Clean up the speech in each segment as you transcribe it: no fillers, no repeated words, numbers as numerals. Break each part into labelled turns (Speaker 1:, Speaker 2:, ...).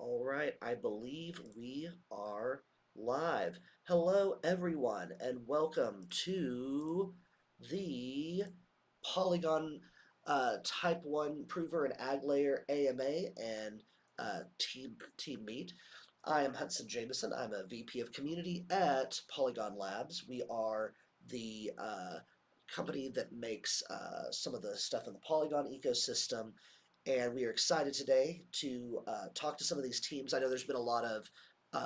Speaker 1: All right, I believe we are live. Hello, everyone, and welcome to the Polygon Type 1 Prover and AggLayer AMA and team meet. I am Hudson Jameson. I'm a VP of Community at Polygon Labs. We are the company that makes some of the stuff in the Polygon ecosystem, and we are excited today to talk to some of these teams. I know there's been a lot of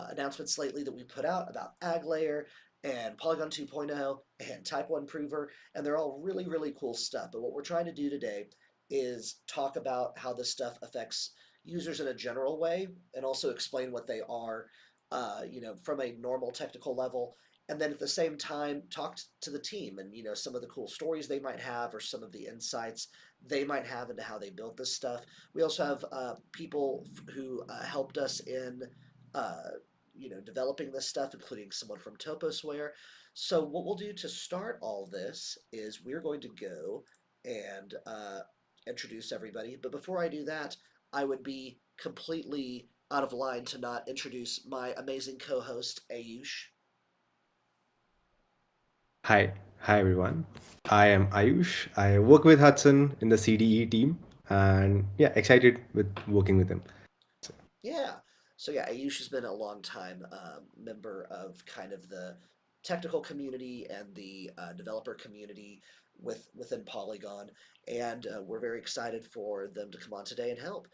Speaker 1: announcements lately that we put out about AggLayer and Polygon 2.0 and Type 1 Prover, and they're all really, really cool stuff. But what we're trying to do today is talk about how this stuff affects users in a general way and also explain what they are, from a normal technical level. And then at the same time, talk to the team and, some of the cool stories they might have or some of the insights they might have into how they built this stuff. We also have people who helped us in, developing this stuff, including someone from Toposware. So what we'll do to start all this is we're going to go and introduce everybody. But before I do that, I would be completely out of line to not introduce my amazing co-host, Ayush.
Speaker 2: Hi everyone. I am Ayush. I work with Hudson in the CDE team, and yeah, excited with working with him.
Speaker 1: Yeah. So yeah, Ayush has been a long time member of kind of the technical community and the developer community within Polygon, and we're very excited for them to come on today and help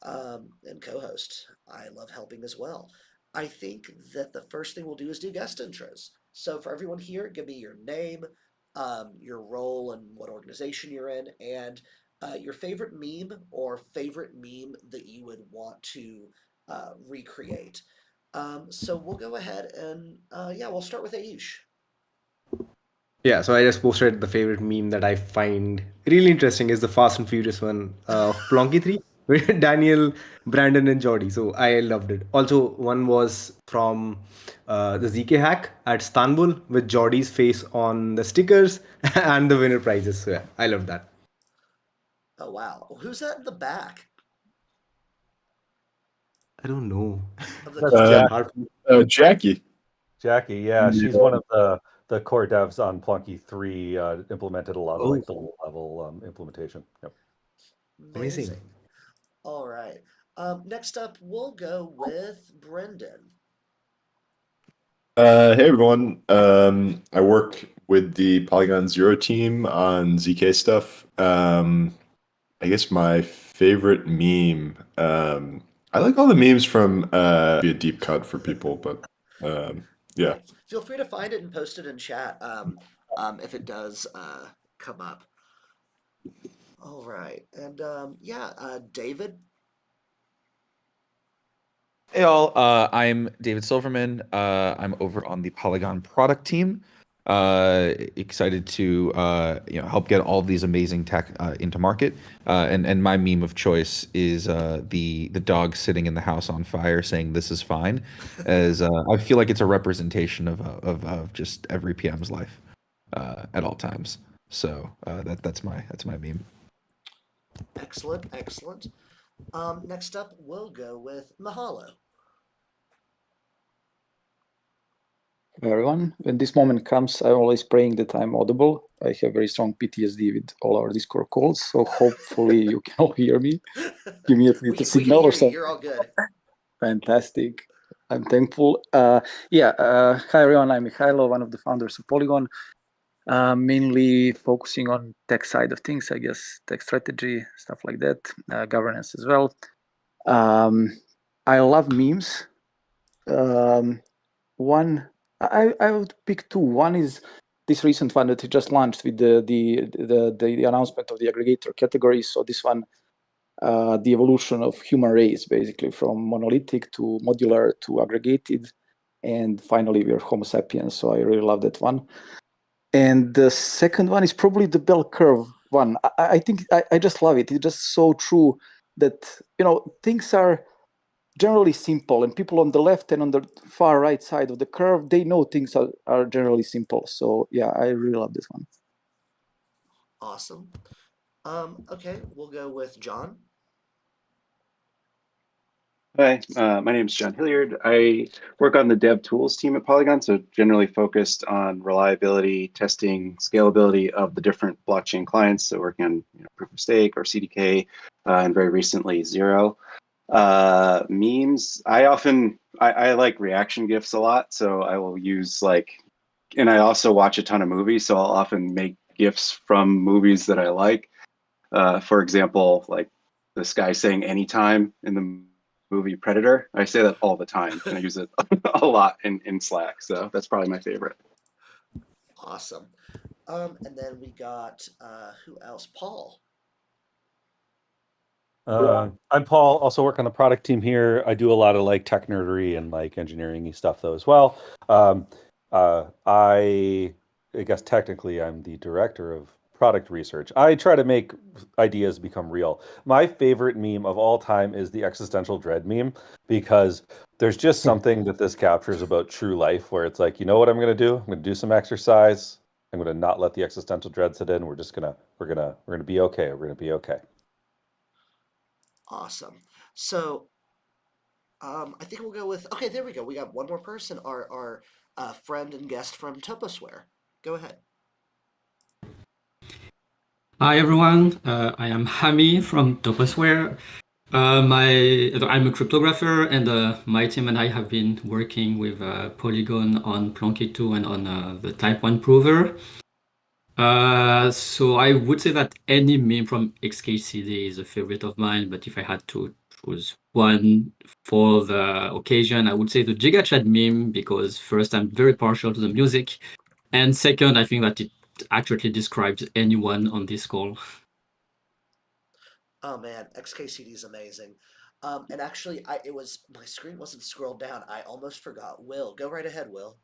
Speaker 1: and co-host. I love helping as well. I think that the first thing we'll do is do guest intros. So for everyone here, give me your name, your role, and what organization you're in, and your favorite meme or favorite meme that you would want to recreate. So we'll go ahead and yeah, we'll start with Ayush.
Speaker 2: Yeah, so I just posted the favorite meme that I find really interesting is the Fast and Furious one of Plonky 3 with Daniel, Brandon, and Jordy. So I loved it. Also, one was from the ZK hack at Istanbul with Jordy's face on the stickers and the winner prizes. So yeah, I loved that.
Speaker 1: Oh wow, who's that in the back
Speaker 2: I don't know.
Speaker 1: of the
Speaker 3: That's
Speaker 1: car?
Speaker 3: Jack,
Speaker 2: Hard.
Speaker 4: Jackie.
Speaker 3: Jackie. Yeah, she's
Speaker 4: Yeah.
Speaker 3: one of the core devs on Plunky 3. Implemented a lot of
Speaker 2: Oh,
Speaker 3: like the low level implementation. Yep.
Speaker 2: amazing.
Speaker 1: Amazing. All right. Next up, we'll go with Brendan.
Speaker 4: Hey everyone. I work with the Polygon Zero team on ZK stuff. I guess my favorite meme. I like all the memes from be a deep cut for people, but yeah.
Speaker 1: Yeah, feel free to find it and post it in chat if it does come up. All right, and yeah, David.
Speaker 5: Hey all, I'm David Silverman. I'm over on the Polygon product team. Excited to help get all of these amazing tech into market. And my meme of choice is the dog sitting in the house on fire saying this is fine, as I feel like it's a representation of just every PM's life at all times. So that's my meme.
Speaker 1: Excellent, excellent. Next up, we'll go with Mahalo.
Speaker 6: Everyone. When this moment comes, I'm always praying that I'm audible. I have very strong PTSD with all our Discord calls, so hopefully you can all hear me. Give me at least a
Speaker 1: We can
Speaker 6: signal
Speaker 1: hear
Speaker 6: or
Speaker 1: you.
Speaker 6: something.
Speaker 1: You're all good.
Speaker 6: Fantastic. I'm thankful. Hi everyone. I'm Mikhailo, one of the founders of Polygon. Mainly focusing on tech side of things, I guess, tech strategy, stuff like that, governance as well. I love memes. One I would pick two. One is this recent one that we just launched with the announcement of the aggregator category. So this one, the evolution of human race, basically from monolithic to modular to aggregated, and finally we are Homo sapiens. So I really love that one. And the second one is probably the bell curve one. I think I just love it. It's just so true that things are generally simple, and people on the left and on the far right side of the curve, they know things are generally simple. So yeah, I really love this one.
Speaker 1: Awesome. Okay, we'll go with John.
Speaker 7: Hi, my name is John Hilliard. I work on the dev tools team at Polygon, so generally focused on reliability, testing, scalability of the different blockchain clients. So working on proof of stake or CDK, and very recently Zero. Memes. I like reaction GIFs a lot, so I will use and I also watch a ton of movies, so I'll often make GIFs from movies that I like. For example, like this guy saying anytime in the movie Predator. I say that all the time, and I use it a lot in Slack. So that's probably my favorite.
Speaker 1: Awesome. And then we got who else? Paul.
Speaker 3: I'm Paul, also work on the product team here. I do a lot of like tech nerdery and like engineering stuff though as well. I guess technically I'm the director of product research. I try to make ideas become real. My favorite meme of all time is the existential dread meme because there's just something that this captures about true life where it's like, you know what I'm gonna do? I'm gonna do some exercise. I'm gonna not let the existential dread sit in. We're gonna be okay. We're gonna be okay.
Speaker 1: Awesome. So I think we'll go with okay. There we go. We got one more person. Our friend and guest from Toposware. Go ahead.
Speaker 8: Hi everyone, I am Hami from Toposware. I'm a cryptographer, and my team and I have been working with Polygon on Plonky 2 and on the Type 1 prover. So I would say that any meme from XKCD is a favorite of mine, but if I had to choose one for the occasion, I would say the GigaChat meme, because first, I'm very partial to the music, and second, I think that it accurately describes anyone on this call.
Speaker 1: Oh man, XKCD is amazing. And actually, it was my screen wasn't scrolled down. I almost forgot. Will, go right ahead, Will.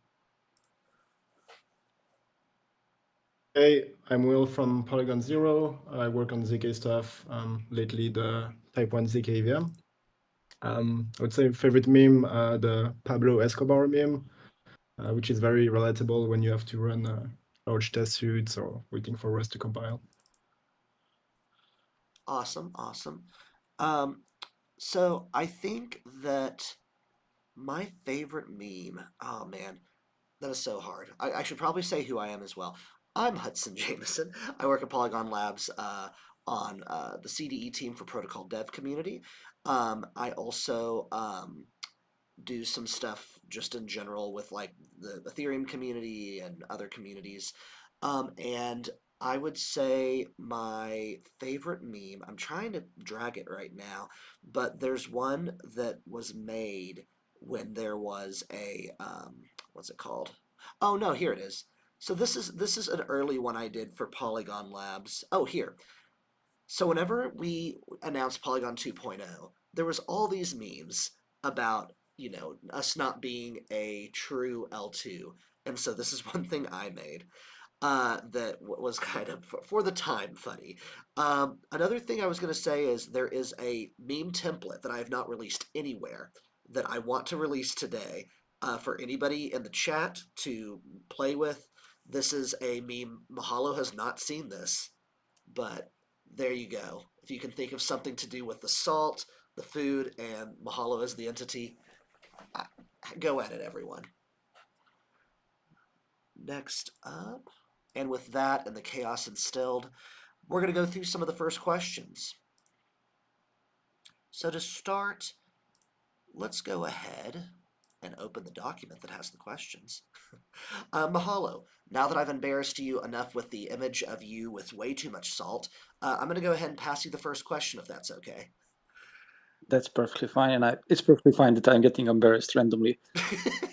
Speaker 9: Hey, I'm Will from Polygon Zero. I work on ZK stuff, lately the Type 1 ZK VM. I would say favorite meme, the Pablo Escobar meme, which is very relatable when you have to run large test suits or waiting for Rust to compile.
Speaker 1: Awesome, awesome. So I think that my favorite meme. Oh man, that is so hard. I should probably say who I am as well. I'm Hudson Jameson. I work at Polygon Labs on the CDE team for Protocol Dev Community. I also do some stuff just in general with like the Ethereum community and other communities. And I would say my favorite meme, I'm trying to drag it right now, but there's one that was made when there was a what's it called? Oh no, here it is. So this is an early one I did for Polygon Labs. Oh, here. So whenever we announced Polygon 2.0, there was all these memes about, us not being a true L2. And so this is one thing I made that was kind of, for the time, funny. Another thing I was going to say is there is a meme template that I have not released anywhere that I want to release today for anybody in the chat to play with. This is a meme. Mahalo has not seen this, but there you go. If you can think of something to do with the salt, the food, and Mahalo as the entity, go at it, everyone. Next up, and with that and the chaos instilled, we're going to go through some of the first questions. So to start, let's go ahead and open the document that has the questions. Mahalo, now that I've embarrassed you enough with the image of you with way too much salt, I'm going to go ahead and pass you the first question if that's okay.
Speaker 6: That's perfectly fine, and it's perfectly fine that I'm getting embarrassed randomly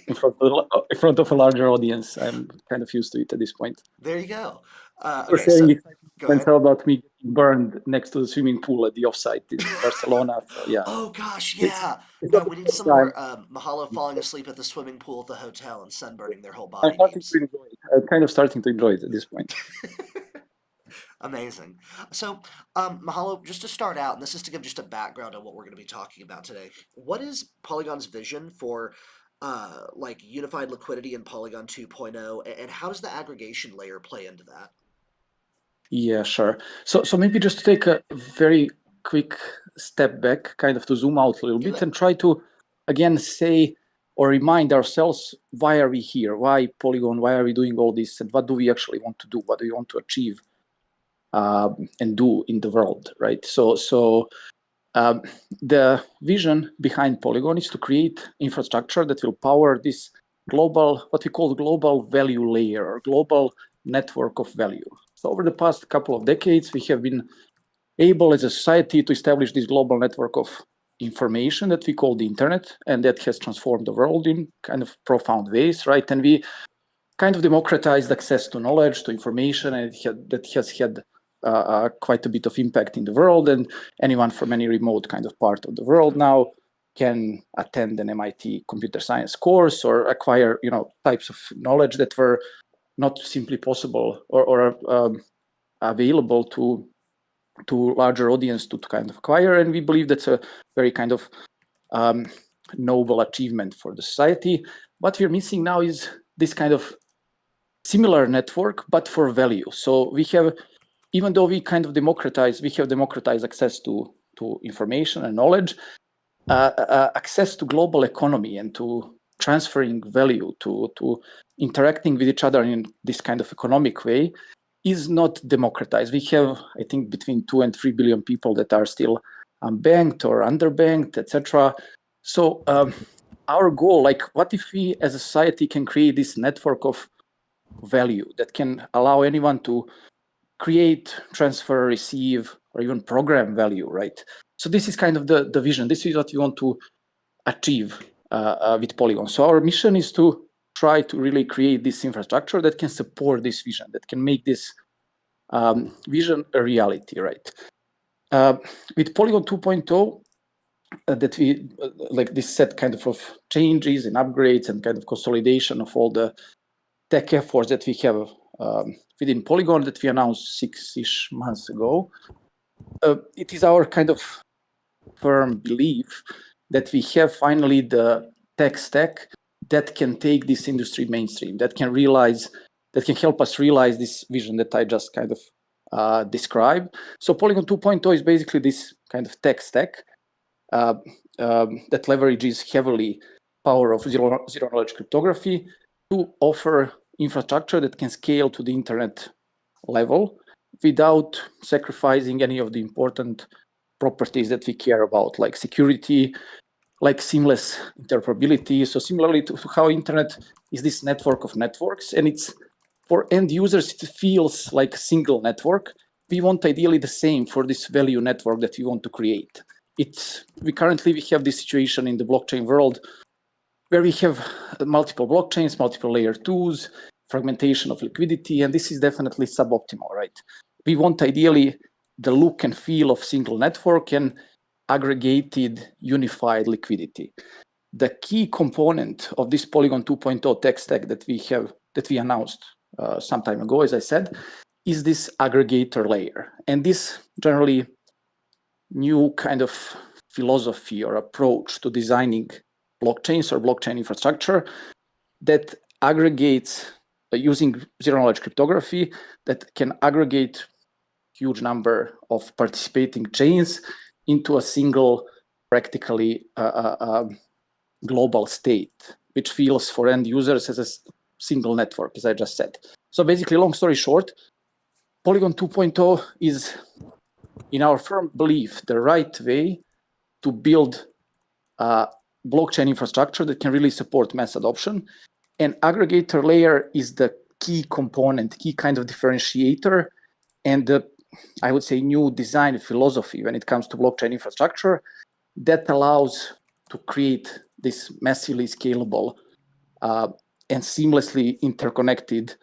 Speaker 6: in front of a larger audience. I'm kind of used to it at this point.
Speaker 1: There you go.
Speaker 6: We're
Speaker 1: Okay,
Speaker 6: sharing
Speaker 1: so
Speaker 6: excitement about me getting burned next to the swimming pool at the offsite in Barcelona. So yeah.
Speaker 1: Oh gosh,
Speaker 6: It's
Speaker 1: yeah. No,
Speaker 6: not
Speaker 1: we
Speaker 6: the
Speaker 1: need
Speaker 6: first
Speaker 1: some more
Speaker 6: time.
Speaker 1: Mahalo falling asleep at the swimming pool at the hotel and sunburning their whole
Speaker 6: I'm
Speaker 1: body
Speaker 6: starting
Speaker 1: memes.
Speaker 6: to enjoy it. I'm kind of starting to enjoy it at this point.
Speaker 1: Amazing. So, Mahalo, just to start out, and this is to give just a background on what we're going to be talking about today. What is Polygon's vision for like unified liquidity in Polygon 2.0, and how does the aggregation layer play into that?
Speaker 6: Yeah, sure. So maybe just to take a very quick step back, kind of to zoom out a little bit and try to, again, say or remind ourselves, why are we here? Why Polygon? Why are we doing all this? And what do we actually want to do? What do we want to achieve and do in the world, right? So the vision behind Polygon is to create infrastructure that will power this global, what we call global value layer or global network of value. So over the past couple of decades, we have been able as a society to establish this global network of information that we call the internet, and that has transformed the world in kind of profound ways, right? And we kind of democratized access to knowledge, to information, and that has had quite a bit of impact in the world. And anyone from any remote kind of part of the world now can attend an MIT computer science course or acquire, types of knowledge that were not simply possible or available to larger audience to kind of acquire. And we believe that's a very kind of noble achievement for the society. What we're missing now is this kind of similar network, but for value. So we have, even though we have democratized access to information and knowledge, access to global economy and to transferring value, to interacting with each other in this kind of economic way is not democratized. We have, I think, between 2 and 3 billion people that are still unbanked or underbanked, etc. So our goal, what if we as a society can create this network of value that can allow anyone to create, transfer, receive, or even program value, right? So this is kind of the vision. This is what we want to achieve with Polygon. So our mission is to try to really create this infrastructure that can support this vision, that can make this vision a reality, right? With Polygon 2.0, that we this set kind of changes and upgrades and kind of consolidation of all the tech efforts that we have within Polygon that we announced 6-ish months ago. It is our kind of firm belief that we have finally the tech stack that can take this industry mainstream, that can help us realize this vision that I just kind of described. So Polygon 2.0 is basically this kind of tech stack that leverages heavily power of zero knowledge cryptography to offer infrastructure that can scale to the internet level without sacrificing any of the important properties that we care about, like security, like seamless interoperability. So similarly to how internet is this network of networks, and it's for end users, it feels like a single network. We want ideally the same for this value network that we want to create. We currently have this situation in the blockchain world where we have multiple blockchains, multiple layer 2s, fragmentation of liquidity, and this is definitely suboptimal, right? We want ideally the look and feel of single network and aggregated, unified liquidity. The key component of this Polygon 2.0 tech stack that we announced some time ago, as I said, is this aggregator layer. And this generally new kind of philosophy or approach to designing blockchains or blockchain infrastructure that aggregates using zero-knowledge cryptography that can aggregate huge number of participating chains into a single, practically global state, which feels for end users as a single network, as I just said. So basically, long story short, Polygon 2.0 is, in our firm belief, the right way to build blockchain infrastructure that can really support mass adoption. And aggregator layer is the key component, key kind of differentiator, and the, I would say, new design philosophy when it comes to blockchain infrastructure that allows to create this massively scalable and seamlessly interconnected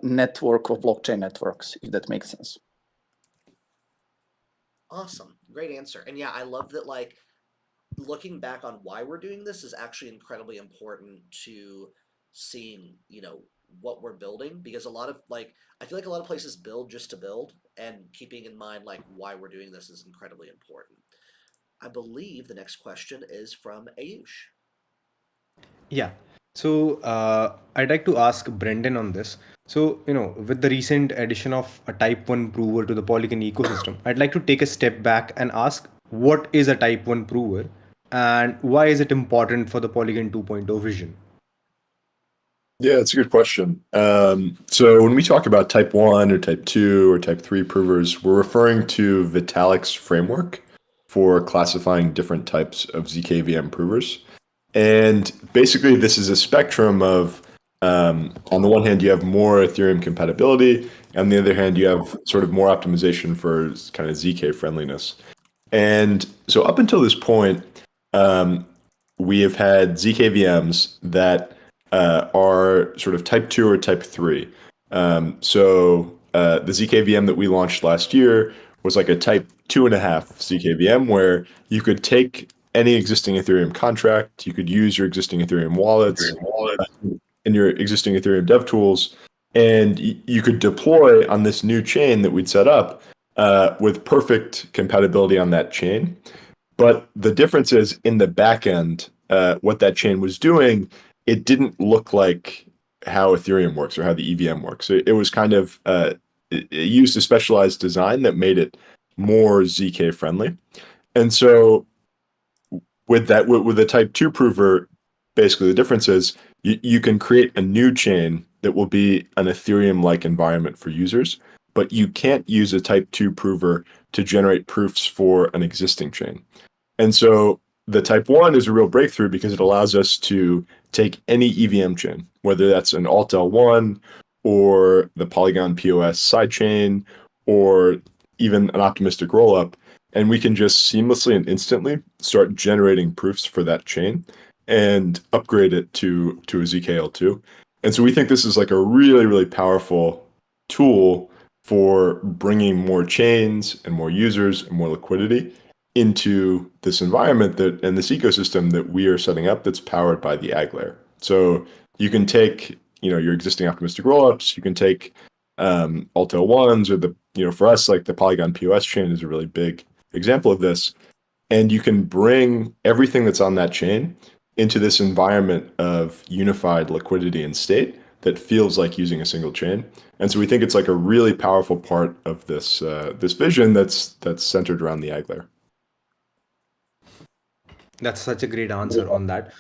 Speaker 6: network of blockchain networks, if that makes sense.
Speaker 1: Awesome. Great answer. And yeah, I love that, looking back on why we're doing this is actually incredibly important to seeing, what we're building, because I feel like a lot of places build just to build, and keeping in mind why we're doing this is incredibly important. I believe the next question is from Ayush.
Speaker 2: Yeah. So I'd like to ask Brendan on this. So, with the recent addition of a type 1 prover to the Polygon ecosystem, I'd like to take a step back and ask, what is a type 1 prover and why is it important for the Polygon 2.0 vision?
Speaker 4: Yeah, it's a good question. So when we talk about type 1 or type 2 or type 3 provers, we're referring to Vitalik's framework for classifying different types of zkVM provers. And basically, this is a spectrum of, on the one hand, you have more Ethereum compatibility. On the other hand, you have sort of more optimization for kind of ZK friendliness. And so up until this point, we have had zkVMs that are sort of type 2 or type 3. The zkVM that we launched last year was like a type 2.5 zkVM where you could take any existing Ethereum contract, you could use your existing Ethereum wallets and your existing Ethereum dev tools, and you could deploy on this new chain that we'd set up with perfect compatibility on that chain. But the difference is in the back end, what that chain was doing, it didn't look like how Ethereum works or how the EVM works. It was kind of, it used a specialized design that made it more ZK friendly. And so with that, with the type 2 prover, basically the difference is you can create a new chain that will be an Ethereum-like environment for users, but you can't use a type 2 prover to generate proofs for an existing chain. And so the type 1 is a real breakthrough because it allows us to take any EVM chain, whether that's an Alt L1 or the Polygon POS sidechain or even an optimistic rollup, and we can just seamlessly and instantly start generating proofs for that chain and upgrade it to a zkL2. And so we think this is like a really, really powerful tool for bringing more chains and more users and more liquidity into this environment that and this ecosystem that we are setting up that's powered by the AggLayer. So you can take, your existing optimistic rollups, you can take Alt L1s or for us, like the Polygon POS chain is a really big example of this. And you can bring everything that's on that chain into this environment of unified liquidity and state that feels like using a single chain. And so we think it's like a really powerful part of this this vision that's centered around the AggLayer.
Speaker 2: That's such a great answer on that.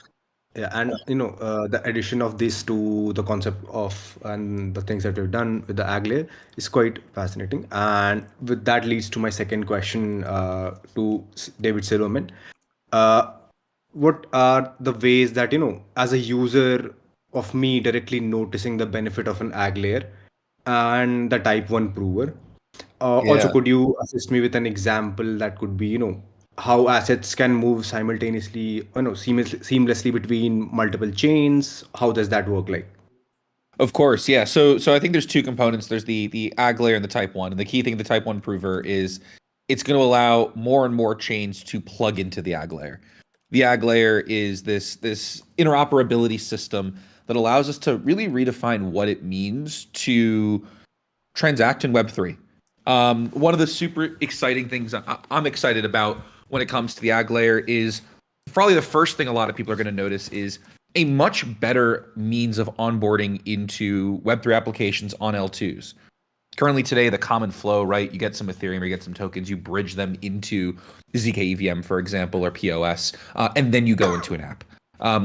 Speaker 2: Yeah, and the addition of this to the concept of and the things that we've done with the AggLayer is quite fascinating. And with that leads to my second question to David Silverman. Uh, what are the ways that as a user of me directly noticing the benefit of an AggLayer and the Type 1 prover? Also,
Speaker 5: Yeah.
Speaker 2: could you assist me with an example that could be, how assets can move simultaneously, seamlessly between multiple chains? How does that work like?
Speaker 5: Of course, yeah. So I think there's two components. There's the ag layer and the type 1. And the key thing the type 1 prover is it's going to allow more and more chains to plug into the ag layer. The ag layer is this interoperability system that allows us to really redefine what it means to transact in Web3. One of the super exciting things I'm excited about when it comes to the ag layer is probably the first thing a lot of people are going to notice is a much better means of onboarding into Web3 applications on L2s. Currently today, the common flow, right? You get some Ethereum, or you get some tokens, you bridge them into ZK EVM, for example, or POS, and then you go into an app.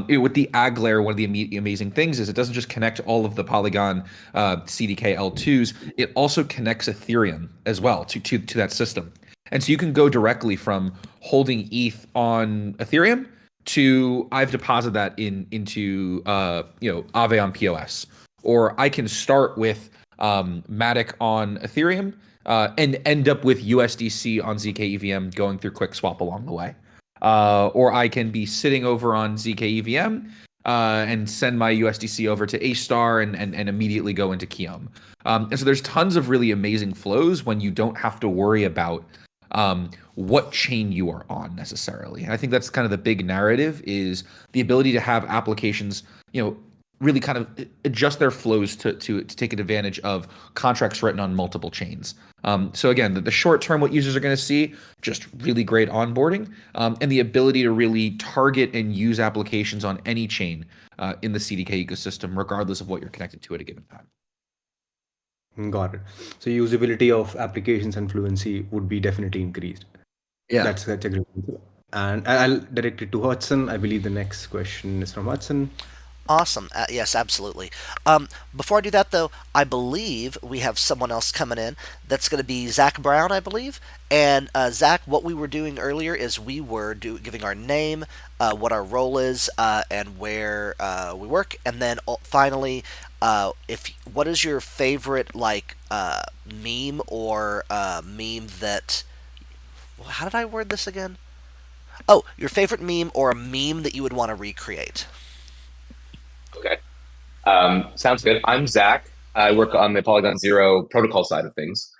Speaker 5: With the AggLayer, one of the amazing things is it doesn't just connect all of the Polygon CDK L2s, it also connects Ethereum as well to that system. And so you can go directly from holding ETH on Ethereum to I've deposited that into Aave on POS, or I can start with Matic on Ethereum and end up with USDC on ZK EVM going through QuickSwap along the way. Or I can be sitting over on ZK EVM and send my USDC over to A Star and immediately go into Kiom. And so there's tons of really amazing flows when you don't have to worry about what chain you are on necessarily. And I think that's kind of the big narrative is the ability to have applications, really kind of adjust their flows to take advantage of contracts written on multiple chains. So again, the short term, what users are going to see, just really great onboarding and the ability to really target and use applications on any chain in the CDK ecosystem, regardless of what you're connected to at a given time.
Speaker 2: Got it. So usability of applications and fluency would be definitely increased.
Speaker 5: Yeah.
Speaker 2: That's a great answer. And I'll direct it to Hudson. I believe the next question is from Hudson.
Speaker 1: Awesome. Yes, absolutely. Before I do that, though, I believe we have someone else coming in. That's going to be Zach Brown, I believe. And Zach, what we were doing earlier is we were giving our name, what our role is, and where we work, and then finally, if what is your favorite meme or meme that? How did I word this again? Oh, your favorite meme or a meme that you would want to recreate.
Speaker 10: Okay. Sounds good. I'm Zach. I work on the Polygon Zero protocol side of things.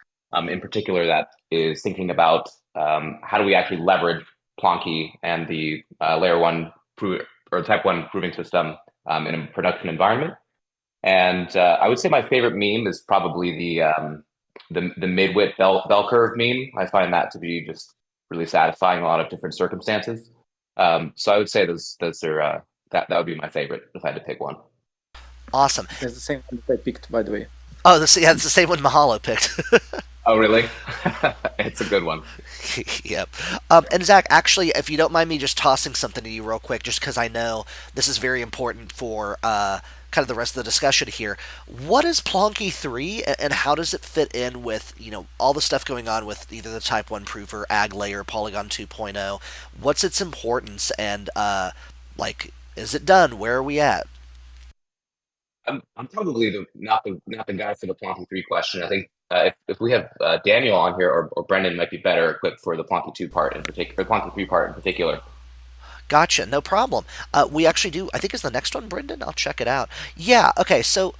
Speaker 10: In particular, that is thinking about how do we actually leverage Plonky and the layer one or type one proving system in a production environment. And I would say my favorite meme is probably the mid-wit bell curve meme. I find that to be just really satisfying in a lot of different circumstances. So I would say those are that would be my favorite if I had to pick one.
Speaker 1: Awesome.
Speaker 6: That's the same one that I picked, by the way.
Speaker 1: Oh, it's the same one Mahalo picked.
Speaker 10: Oh, really? It's a good one.
Speaker 1: Yep. And Zach, actually, if you don't mind me just tossing something to you real quick, just because I know this is very important for kind of the rest of the discussion here. What is Plonky 3 and how does it fit in with, all the stuff going on with either the Type 1 Prover, AggLayer, Polygon 2.0? What's its importance and, is it done? Where are we at?
Speaker 10: I'm probably not the guy for the Plonky 3 question. I think if we have Daniel on here or Brendan might be better equipped for the Plonky 2 part in particular, the Plonky 3 part in particular.
Speaker 1: Gotcha, no problem. We actually do. I think is the next one, Brendan. I'll check it out. Yeah. Okay. So,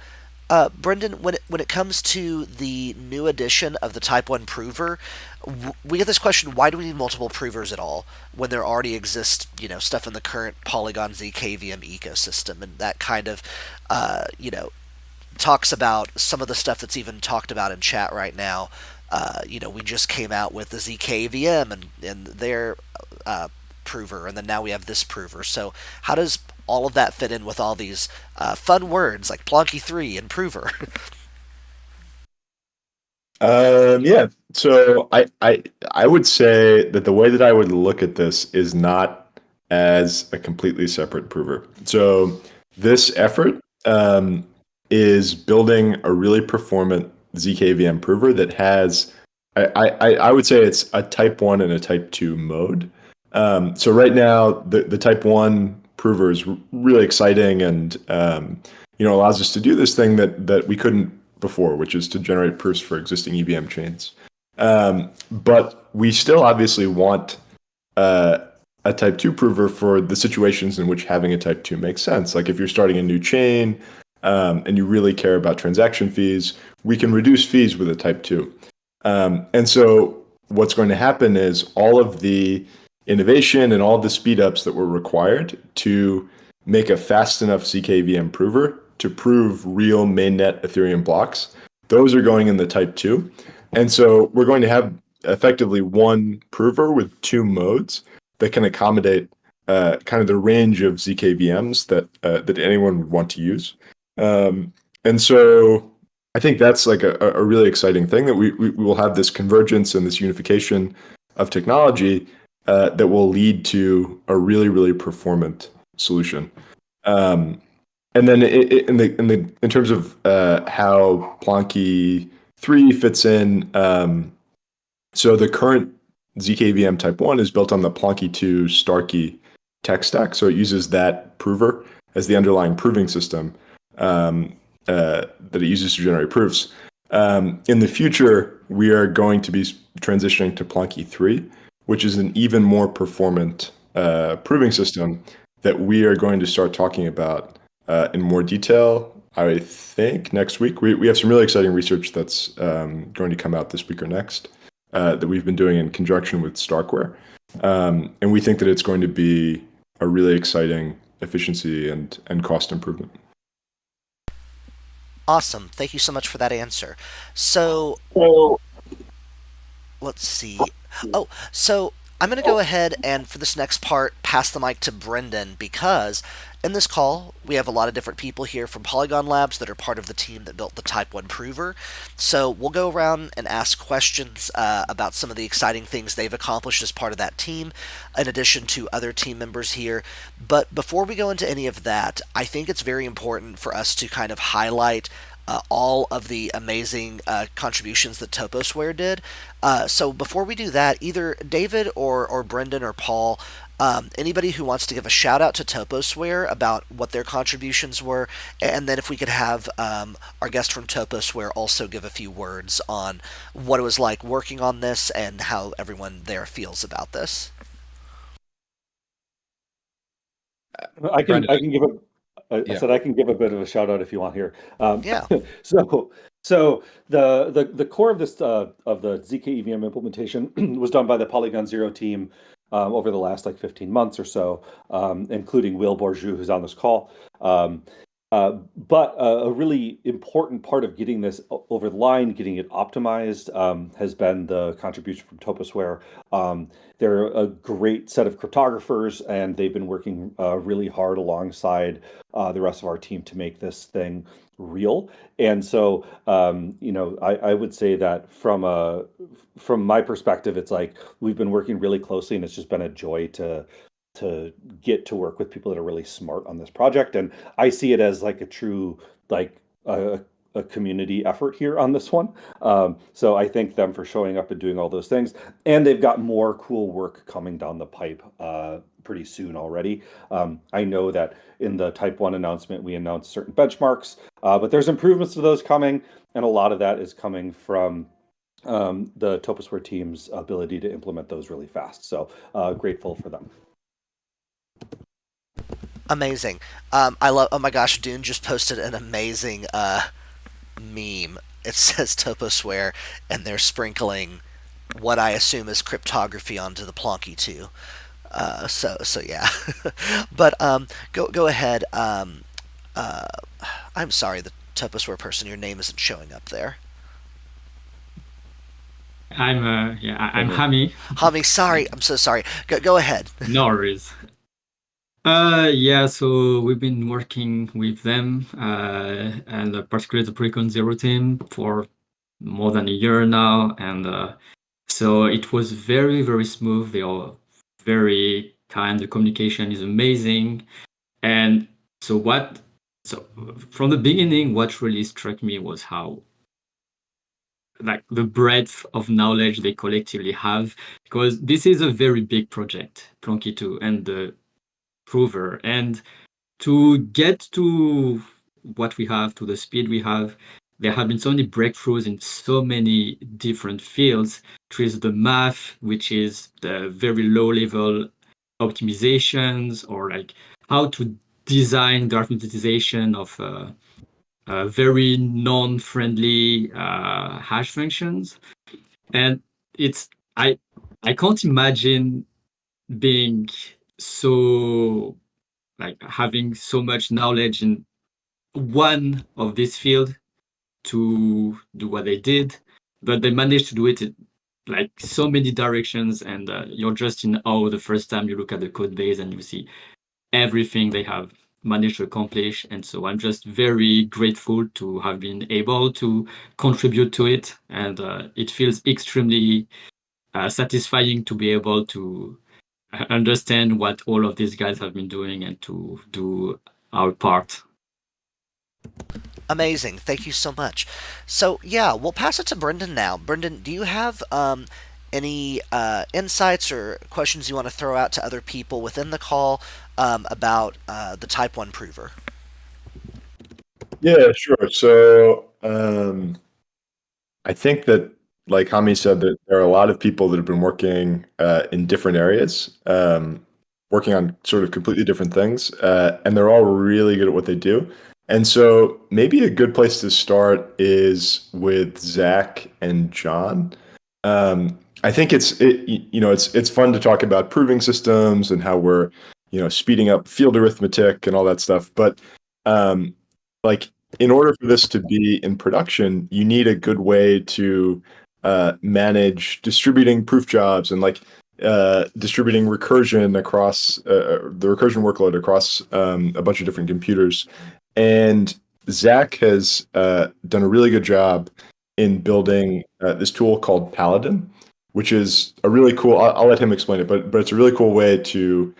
Speaker 1: Brendan, when it comes to the new edition of the Type One Prover, we get this question: why do we need multiple provers at all when there already exists, stuff in the current Polygon zkVM ecosystem, and that kind of, talks about some of the stuff that's even talked about in chat right now. We just came out with the zkVM and their prover, and then now we have this prover. So how does all of that fit in with all these fun words like Plonky 3 and prover?
Speaker 4: Yeah. So I would say that the way that I would look at this is not as a completely separate prover. So this effort is building a really performant zkVM prover that has I would say it's a type 1 and a type 2 mode. So right now the type 1 prover is really exciting and allows us to do this thing that we couldn't before, which is to generate proofs for existing EVM chains. But we still obviously want a type 2 prover for the situations in which having a type 2 makes sense. Like if you're starting a new chain and you really care about transaction fees, we can reduce fees with a type 2. And so what's going to happen is all of the innovation and all the speed ups that were required to make a fast enough zkVM prover to prove real mainnet Ethereum blocks, those are going in the type 2. And so we're going to have effectively one prover with two modes that can accommodate kind of the range of zkVMs that anyone would want to use. And so I think that's like a really exciting thing that we will have this convergence and this unification of technology that will lead to a really, really performant solution. And then in terms of how Plonky 3 fits in, so the current zkVM Type 1 is built on the Plonky 2 Starkey tech stack. So it uses that prover as the underlying proving system that it uses to generate proofs. In the future, we are going to be transitioning to Plonky 3, which is an even more performant proving system that we are going to start talking about in more detail, I think, next week. We have some really exciting research that's going to come out this week or next that we've been doing in conjunction with Starkware. And we think that it's going to be a really exciting efficiency and cost improvement.
Speaker 1: Awesome. Thank you so much for that answer. So let's see. Oh, so I'm going to go ahead and, for this next part, pass the mic to Brendan, because in this call, we have a lot of different people here from Polygon Labs that are part of the team that built the Type 1 prover. So we'll go around and ask questions about some of the exciting things they've accomplished as part of that team, in addition to other team members here. But before we go into any of that, I think it's very important for us to kind of highlight all of the amazing contributions that Toposware did. So before we do that, either David or Brendan or Paul, anybody who wants to give a shout out to Toposware about what their contributions were, and then if we could have our guest from Toposware also give a few words on what it was like working on this and how everyone there feels about this.
Speaker 3: I can
Speaker 5: Brendan.
Speaker 3: I can give a I
Speaker 5: Yeah.
Speaker 3: said I can give a bit of a shout out if you want here.
Speaker 1: Yeah.
Speaker 3: So the core of this of the zk EVM implementation was done by the Polygon Zero team over the last like 15 months or so, including Will Bourgeois, who's on this call. But a really important part of getting this over the line, getting it optimized, has been the contribution from Toposware. They're a great set of cryptographers, and they've been working really hard alongside the rest of our team to make this thing real. And so, I would say that from my perspective, it's like we've been working really closely, and it's just been a joy to get to work with people that are really smart on this project. And I see it as like a true like a community effort here on this one. So I thank them for showing up and doing all those things. And they've got more cool work coming down the pipe pretty soon already. I know that in the Type 1 announcement, we announced certain benchmarks, but there's improvements to those coming. And a lot of that is coming from the Toposware team's ability to implement those really fast. So grateful for them.
Speaker 1: Amazing. I love. Oh my gosh, Dune just posted an amazing meme. It says Toposware, and they're sprinkling what I assume is cryptography onto the Plonky too. So yeah. But go ahead. I'm sorry, the Toposware person. Your name isn't showing up there.
Speaker 8: I'm Hami.
Speaker 1: Hami, sorry. I'm so sorry. Go ahead.
Speaker 8: No worries. So we've been working with them, and particularly the Polygon Zero team for more than a year now, and so it was very, very smooth. They are very kind. The communication is amazing, and so from the beginning, what really struck me was how like the breadth of knowledge they collectively have, because this is a very big project, Plonky 2, and the prover, and to get to what we have, to the speed we have, there have been so many breakthroughs in so many different fields. There is the math, which is the very low level optimizations, or like how to design the arithmetization of very non-friendly hash functions. And I can't imagine being so like having so much knowledge in one of this field to do what they did, but they managed to do it in like so many directions, and you're just in awe the first time you look at the code base and you see everything they have managed to accomplish. And so I'm just very grateful to have been able to contribute to it, and it feels extremely satisfying to be able to understand what all of these guys have been doing and to do our part.
Speaker 1: Amazing. Thank you so much. So, yeah, we'll pass it to Brendan now. Brendan, do you have any insights or questions you want to throw out to other people within the call about the Type 1 prover?
Speaker 4: Yeah, sure. So I think that, like Hami said, that there are a lot of people that have been working in different areas, working on sort of completely different things, and they're all really good at what they do. And so maybe a good place to start is with Zach and John. I think it's fun to talk about proving systems and how we're speeding up field arithmetic and all that stuff. But like in order for this to be in production, you need a good way to manage distributing proof jobs and like distributing recursion across the recursion workload across a bunch of different computers. And Zach has done a really good job in building this tool called Paladin, which is a really cool. I'll let him explain it, but it's a really cool way to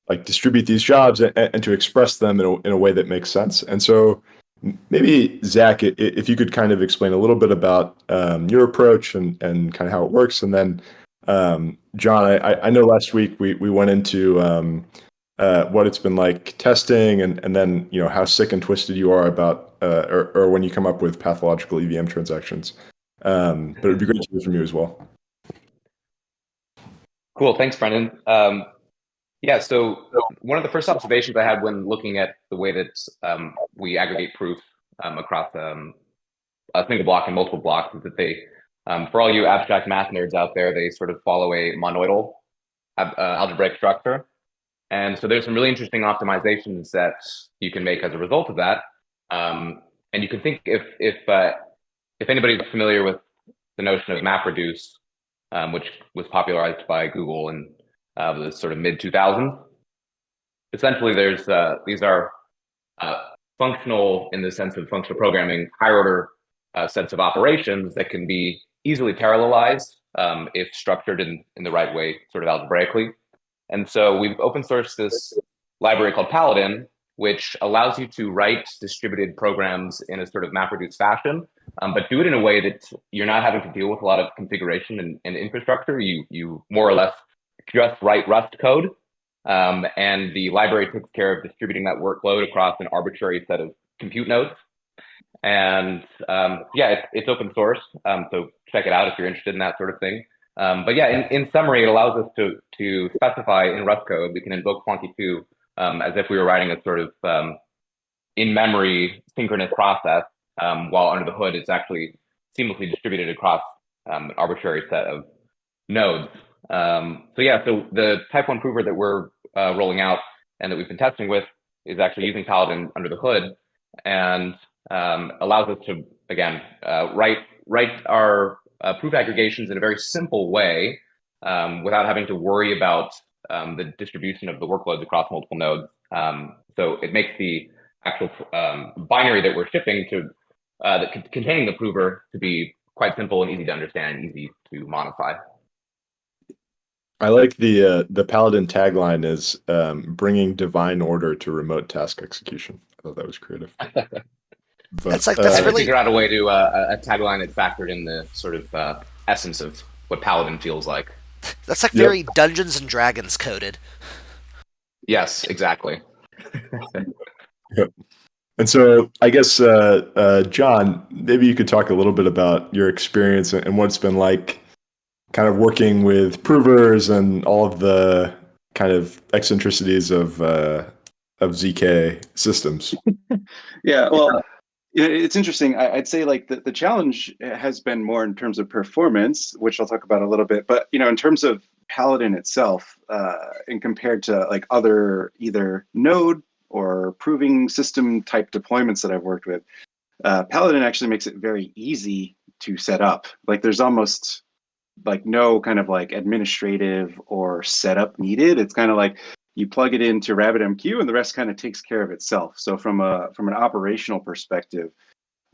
Speaker 4: like distribute these jobs and to express them in a way that makes sense. And so maybe Zach, if you could kind of explain a little bit about your approach and kind of how it works, and then John, I know last week we went into what it's been like testing, and then how sick and twisted you are about or when you come up with pathological EVM transactions. But it'd be great to hear from you as well.
Speaker 10: Cool, thanks, Brendan. Yeah, so one of the first observations I had when looking at the way that we aggregate proof across a single block and multiple blocks is that they, for all you abstract math nerds out there, they sort of follow a monoidal algebraic structure. And so there's some really interesting optimizations that you can make as a result of that. And you can think if anybody's familiar with the notion of MapReduce, which was popularized by Google in the sort of mid 2000s. Essentially, there's these are functional, in the sense of functional programming, higher order sets of operations that can be easily parallelized if structured in the right way, sort of algebraically. And so we've open sourced this library called Paladin, which allows you to write distributed programs in a sort of MapReduce fashion, but do it in a way that you're not having to deal with a lot of configuration and infrastructure. You more or less just write Rust code, and the library takes care of distributing that workload across an arbitrary set of compute nodes. And yeah, it's open source, so check it out if you're interested in that sort of thing. But yeah, in summary, it allows us to specify in Rust code, we can invoke Plonky2 as if we were writing a sort of in-memory synchronous process, while under the hood it's actually seamlessly distributed across an arbitrary set of nodes. So yeah, so the type 1 prover that we're rolling out and that we've been testing with is actually using Paladin under the hood, and allows us to, again, write our proof aggregations in a very simple way without having to worry about the distribution of the workloads across multiple nodes. So it makes the actual binary that we're shipping to containing the prover to be quite simple and easy to understand and easy to modify.
Speaker 4: I like the Paladin tagline is bringing divine order to remote task execution. I thought that was creative. But,
Speaker 1: that's
Speaker 10: I
Speaker 1: really
Speaker 10: figure out a way to a tagline that factored in the sort of essence of what Paladin feels like.
Speaker 1: That's like very Dungeons and Dragons coded.
Speaker 10: Yes, exactly.
Speaker 4: Yep. And so I guess John, maybe you could talk a little bit about your experience and what it's been like kind of working with provers and all of the kind of eccentricities of ZK systems.
Speaker 7: Yeah, well, it's interesting. I'd say like the challenge has been more in terms of performance, which I'll talk about a little bit. But in terms of Paladin itself, and compared to like other either node or proving system type deployments that I've worked with, Paladin actually makes it very easy to set up. Like there's almost like no kind of like administrative or setup needed. It's kind of like you plug it into RabbitMQ and the rest kind of takes care of itself. So from an operational perspective,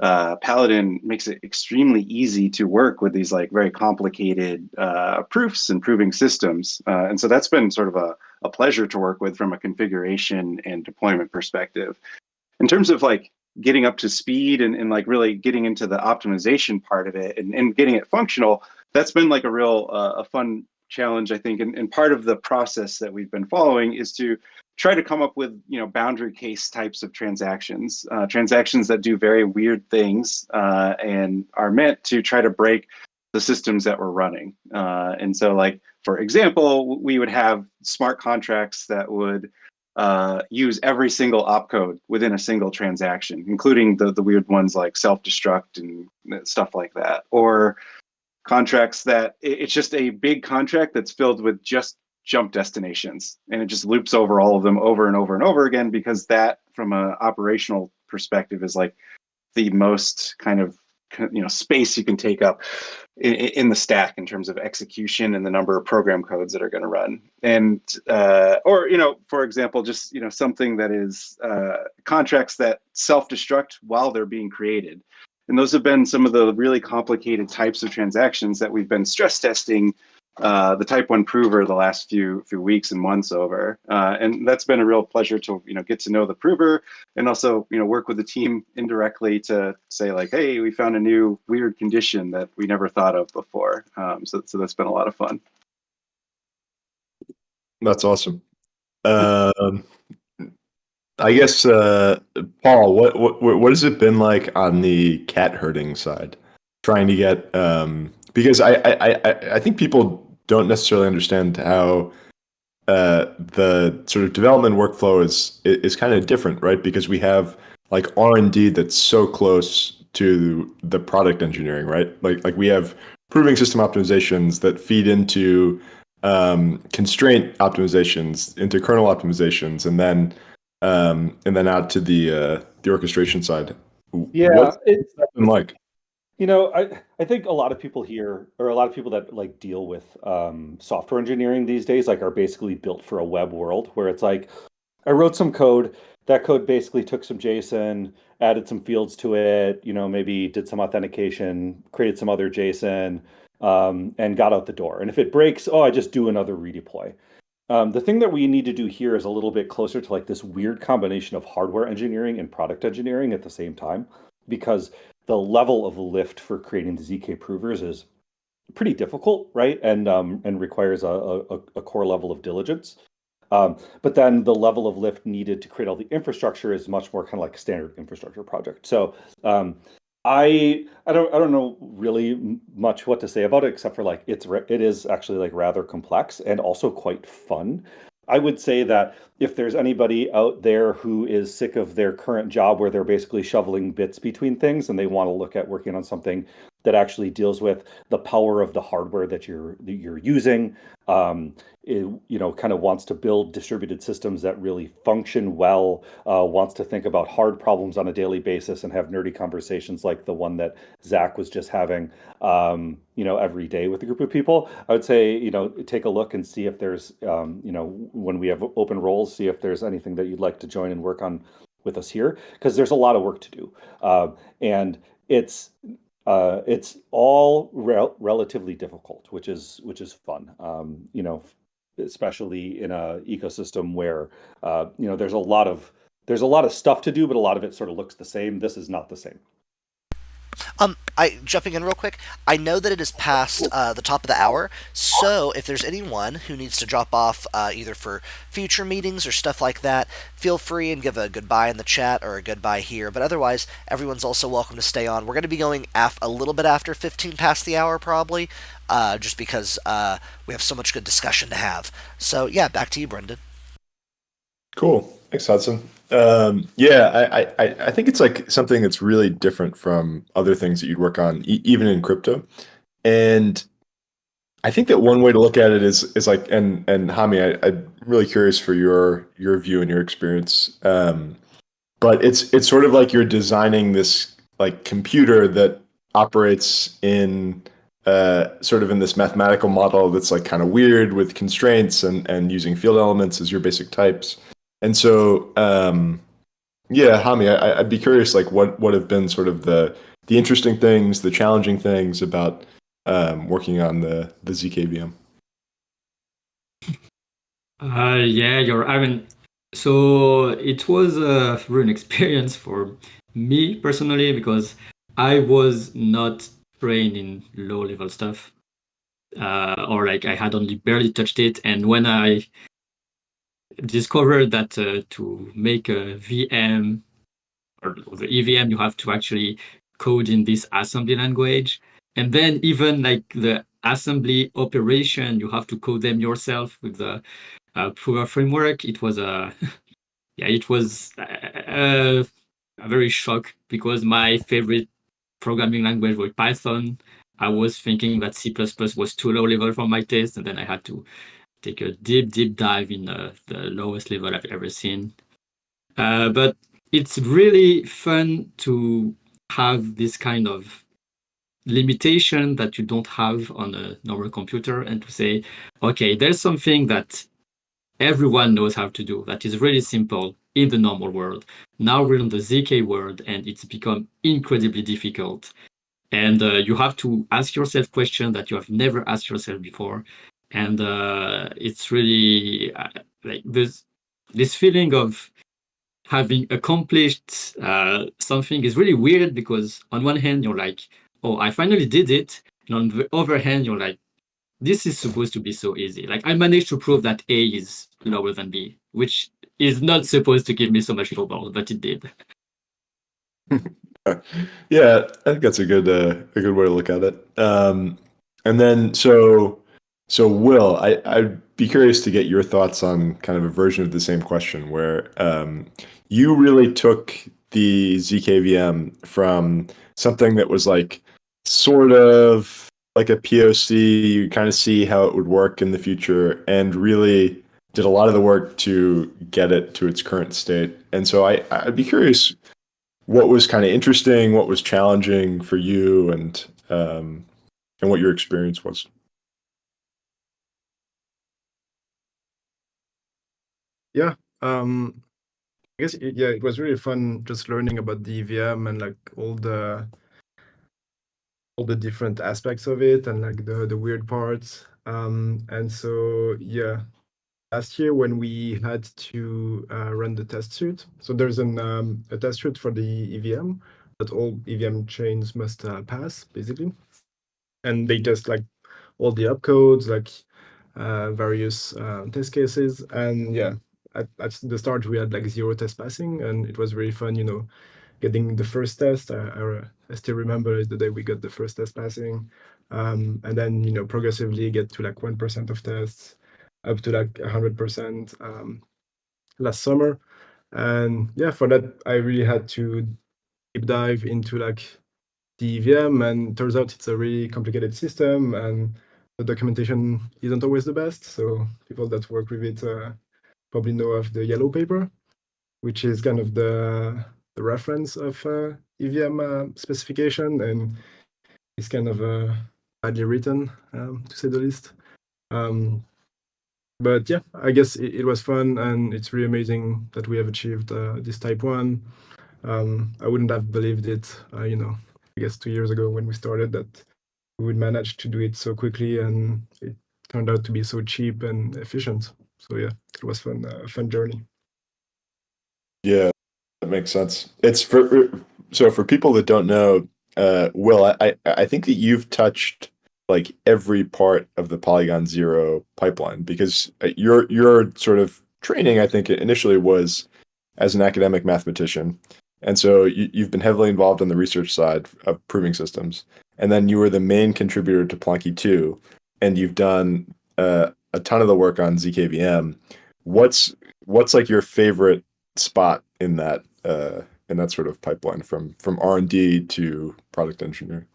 Speaker 7: Paladin makes it extremely easy to work with these like very complicated proofs and proving systems. And so that's been sort of a pleasure to work with from a configuration and deployment perspective. In terms of like getting up to speed and like really getting into the optimization part of it and getting it functional, that's been like a real a fun challenge, I think. And part of the process that we've been following is to try to come up with boundary case types of transactions, transactions that do very weird things and are meant to try to break the systems that we're running. And so, like for example, we would have smart contracts that would use every single opcode within a single transaction, including the weird ones like self-destruct and stuff like that, or contracts that it's just a big contract that's filled with just jump destinations, and it just loops over all of them over and over and over again, because that from an operational perspective is like the most kind of space you can take up in the stack in terms of execution and the number of program codes that are going to run. And or for example, just something that is contracts that self-destruct while they're being created. And those have been some of the really complicated types of transactions that we've been stress testing the type 1 prover the last few weeks and months over. And that's been a real pleasure to get to know the prover and also work with the team indirectly to say like, hey, we found a new weird condition that we never thought of before. So that's been a lot of fun.
Speaker 4: That's awesome. I guess Paul, what has it been like on the cat herding side? Trying to get because I think people don't necessarily understand how the sort of development workflow is kind of different, right? Because we have like R&D that's so close to the product engineering, right? Like we have proving system optimizations that feed into constraint optimizations, into kernel optimizations, and then out to the orchestration side.
Speaker 3: Yeah,
Speaker 4: What's
Speaker 3: it's
Speaker 4: that been like?
Speaker 3: I think a lot of people here, or a lot of people that like deal with software engineering these days, like are basically built for a web world where it's like, I wrote some code. That code basically took some JSON, added some fields to it, maybe did some authentication, created some other JSON, and got out the door. And if it breaks, I just do another redeploy. The thing that we need to do here is a little bit closer to like this weird combination of hardware engineering and product engineering at the same time, because the level of lift for creating the ZK provers is pretty difficult, right? And requires a core level of diligence. But then the level of lift needed to create all the infrastructure is much more kind of like a standard infrastructure project. So I don't know really much what to say about it except for like it is actually like rather complex and also quite fun. I would say that if there's anybody out there who is sick of their current job where they're basically shoveling bits between things and they want to look at working on something that actually deals with the power of the hardware that you're using, kind of wants to build distributed systems that really function well, wants to think about hard problems on a daily basis and have nerdy conversations like the one that Zach was just having, every day with a group of people. I would say, take a look and see if there's, when we have open roles, see if there's anything that you'd like to join and work on with us here, because there's a lot of work to do. And it's all relatively difficult, which is fun. Especially in a ecosystem where there's a lot of stuff to do, but a lot of it sort of looks the same. This is not the same.
Speaker 1: Jumping in real quick, I know that it is past the top of the hour, so if there's anyone who needs to drop off either for future meetings or stuff like that, feel free and give a goodbye in the chat or a goodbye here. But otherwise, everyone's also welcome to stay on. We're going to be going a little bit after 15 past the hour, probably, just because we have so much good discussion to have. So yeah, back to you, Brendan.
Speaker 4: Cool. Thanks, Hudson. I think it's like something that's really different from other things that you'd work on, even in crypto. And I think that one way to look at it is like, and Hami, I'm really curious for your view and your experience. But it's sort of like you're designing this like computer that operates in sort of in this mathematical model that's like kind of weird with constraints and using field elements as your basic types. And so, Hami, I'd be curious, like, what have been sort of the interesting things, the challenging things about working on the ZK VM?
Speaker 8: So it was a real experience for me personally because I was not trained in low-level stuff, or like I had only barely touched it. And when I discovered that to make a VM or the EVM, you have to actually code in this assembly language. And then even like the assembly operation, you have to code them yourself with the Prover framework. It was a very shock because my favorite programming language was Python. I was thinking that C++ was too low level for my taste, and then I had to take a deep dive in the lowest level I've ever seen. But it's really fun to have this kind of limitation that you don't have on a normal computer, and to say, okay, there's something that everyone knows how to do that is really simple in the normal world. Now we're in the ZK world, and it's become incredibly difficult. And you have to ask yourself questions that you have never asked yourself before. And it's really like this feeling of having accomplished something is really weird, because on one hand you're like, oh, I finally did it, and on the other hand you're like, this is supposed to be so easy. Like, I managed to prove that A is lower than B, which is not supposed to give me so much trouble, but it did.
Speaker 4: Yeah, I think that's a good way to look at it. And then so Will, I'd be curious to get your thoughts on kind of a version of the same question where you really took the zkVM from something that was like sort of like a POC, you kind of see how it would work in the future, and really did a lot of the work to get it to its current state. And so I'd be curious what was kind of interesting, what was challenging for you, and what your experience was.
Speaker 9: Yeah. I guess it was really fun just learning about the EVM and like all the different aspects of it and like the weird parts. And so yeah, last year when we had to run the test suite, so there's a test suite for the EVM that all EVM chains must pass basically, and they test like all the opcodes, like various test cases, and yeah. At the start, we had like 0 test passing, and it was really fun, getting the first test. I still remember the day we got the first test passing, and then progressively get to like 1% of tests, up to like 100% last summer. And yeah, for that I really had to deep dive into like the EVM, and turns out it's a really complicated system, and the documentation isn't always the best. So people that work with it probably know of the yellow paper, which is kind of the reference of EVM specification, and it's kind of badly written, to say the least. But yeah, I guess it was fun, and it's really amazing that we have achieved this type 1. I wouldn't have believed it, I guess 2 years ago when we started, that we would manage to do it so quickly, and it turned out to be so cheap and efficient. So yeah, it was fun, a fun journey.
Speaker 4: Yeah, that makes sense. It's for people that don't know, Will, I think that you've touched like every part of the Polygon Zero pipeline, because your sort of training, I think, initially was as an academic mathematician, and so you've been heavily involved on the research side of proving systems, and then you were the main contributor to Plunky 2, and you've done a ton of the work on zkVM. What's like your favorite spot in that sort of pipeline from R&D to product engineering?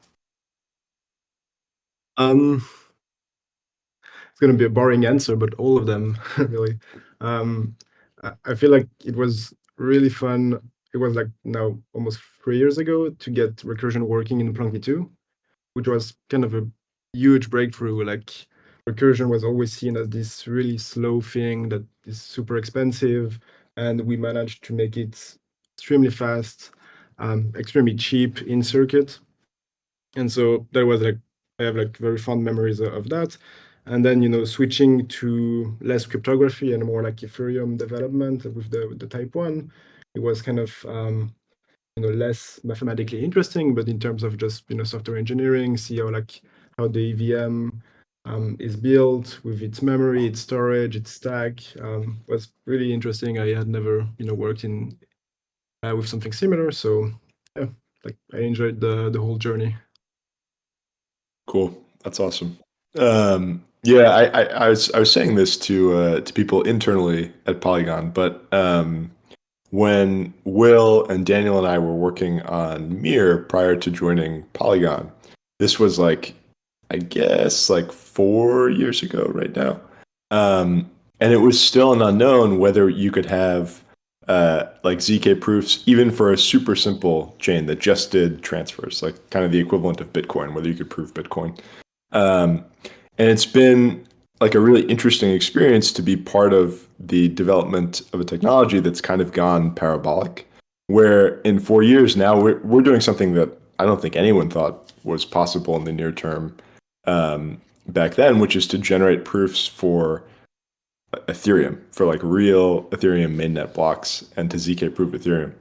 Speaker 9: It's going to be a boring answer, but all of them, really. I feel like it was really fun. It was like now almost 3 years ago to get recursion working in Plunky 2, which was kind of a huge breakthrough. Like, recursion was always seen as this really slow thing that is super expensive, and we managed to make it extremely fast, extremely cheap in circuit. And so that was like, I have like very fond memories of that. And then switching to less cryptography and more like Ethereum development with the type 1, it was kind of less mathematically interesting, but in terms of just software engineering, see how the EVM is built with its memory, its storage, its stack, was really interesting. I had never worked in with something similar, so yeah, like I enjoyed the whole journey.
Speaker 4: Cool, that's awesome. Yeah, I was saying this to people internally at Polygon, but when Will and Daniel and I were working on Mir prior to joining Polygon, this was like, I guess, like 4 years ago right now. And it was still an unknown whether you could have like ZK proofs, even for a super simple chain that just did transfers, like kind of the equivalent of Bitcoin, whether you could prove Bitcoin. And it's been like a really interesting experience to be part of the development of a technology that's kind of gone parabolic, where in 4 years now we're doing something that I don't think anyone thought was possible in the near term back then, which is to generate proofs for Ethereum, for like real Ethereum mainnet blocks, and to ZK proof Ethereum.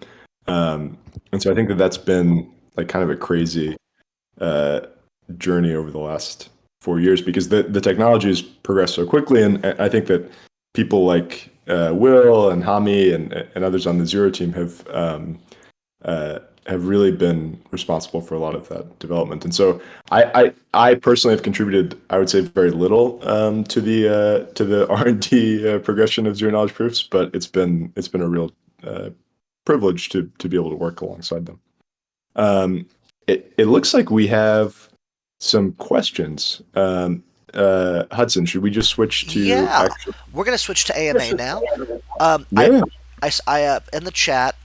Speaker 4: And so I think that that's been like kind of a crazy uh, journey over the last 4 years, because the technology has progressed so quickly, and I think that people like Will and Hami and others on the Zero team have really been responsible for a lot of that development. And so I personally have contributed, I would say, very little to the R&D progression of zero knowledge proofs, but it's been a real privilege to be able to work alongside them. It looks like we have some questions. Hudson, should we just switch to
Speaker 1: Yeah, we're gonna switch to AMA now.
Speaker 4: Yeah.
Speaker 1: In the chat,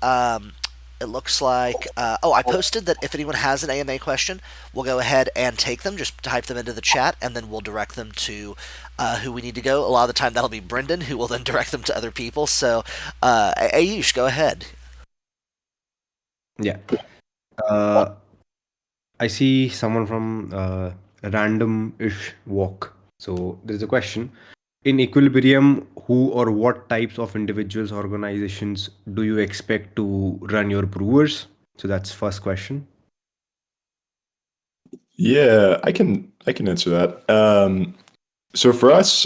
Speaker 1: it looks like I posted that if anyone has an AMA question, we'll go ahead and take them. Just type them into the chat, and then we'll direct them to who we need to go. A lot of the time, that'll be Brendan, who will then direct them to other people. So, Ayush, go ahead.
Speaker 2: Yeah. I see someone from Random-ish Walk. So there's a question. In Equilibrium, who or what types of individuals, organizations do you expect to run your provers? So that's first question.
Speaker 4: Yeah, I can answer that. So for us,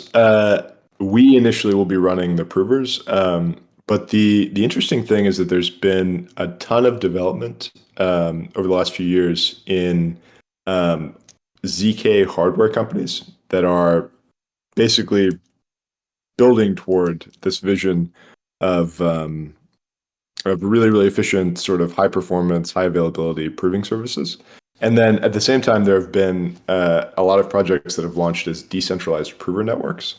Speaker 4: we initially will be running the provers, but the interesting thing is that there's been a ton of development over the last few years in ZK hardware companies that are basically building toward this vision of really, really efficient, sort of high performance, high availability proving services. And then at the same time, there have been a lot of projects that have launched as decentralized prover networks.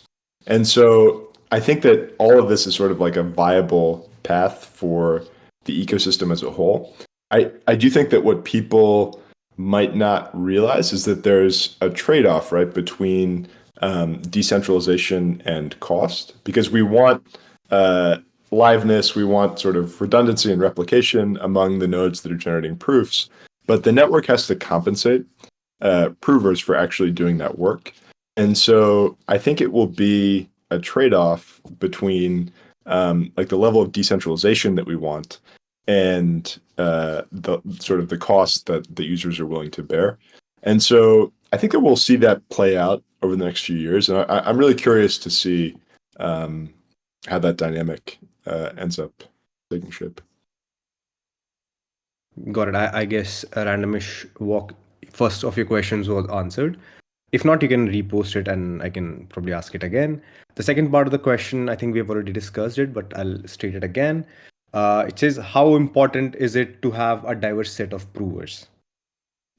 Speaker 4: And so I think that all of this is sort of like a viable path for the ecosystem as a whole. I do think that what people might not realize is that there's a trade-off, right, between decentralization and cost, because we want liveness, we want sort of redundancy and replication among the nodes that are generating proofs, but the network has to compensate provers for actually doing that work. And so I think it will be a trade-off between like the level of decentralization that we want and the sort of the cost that the users are willing to bear. And so I think that we'll see that play out over the next few years. And I'm really curious to see how that dynamic ends up taking shape.
Speaker 2: Got it. I guess a randomish walk, first of your questions was answered. If not, you can repost it and I can probably ask it again. The second part of the question, I think we have already discussed it, but I'll state it again. It says, how important is it to have a diverse set of provers?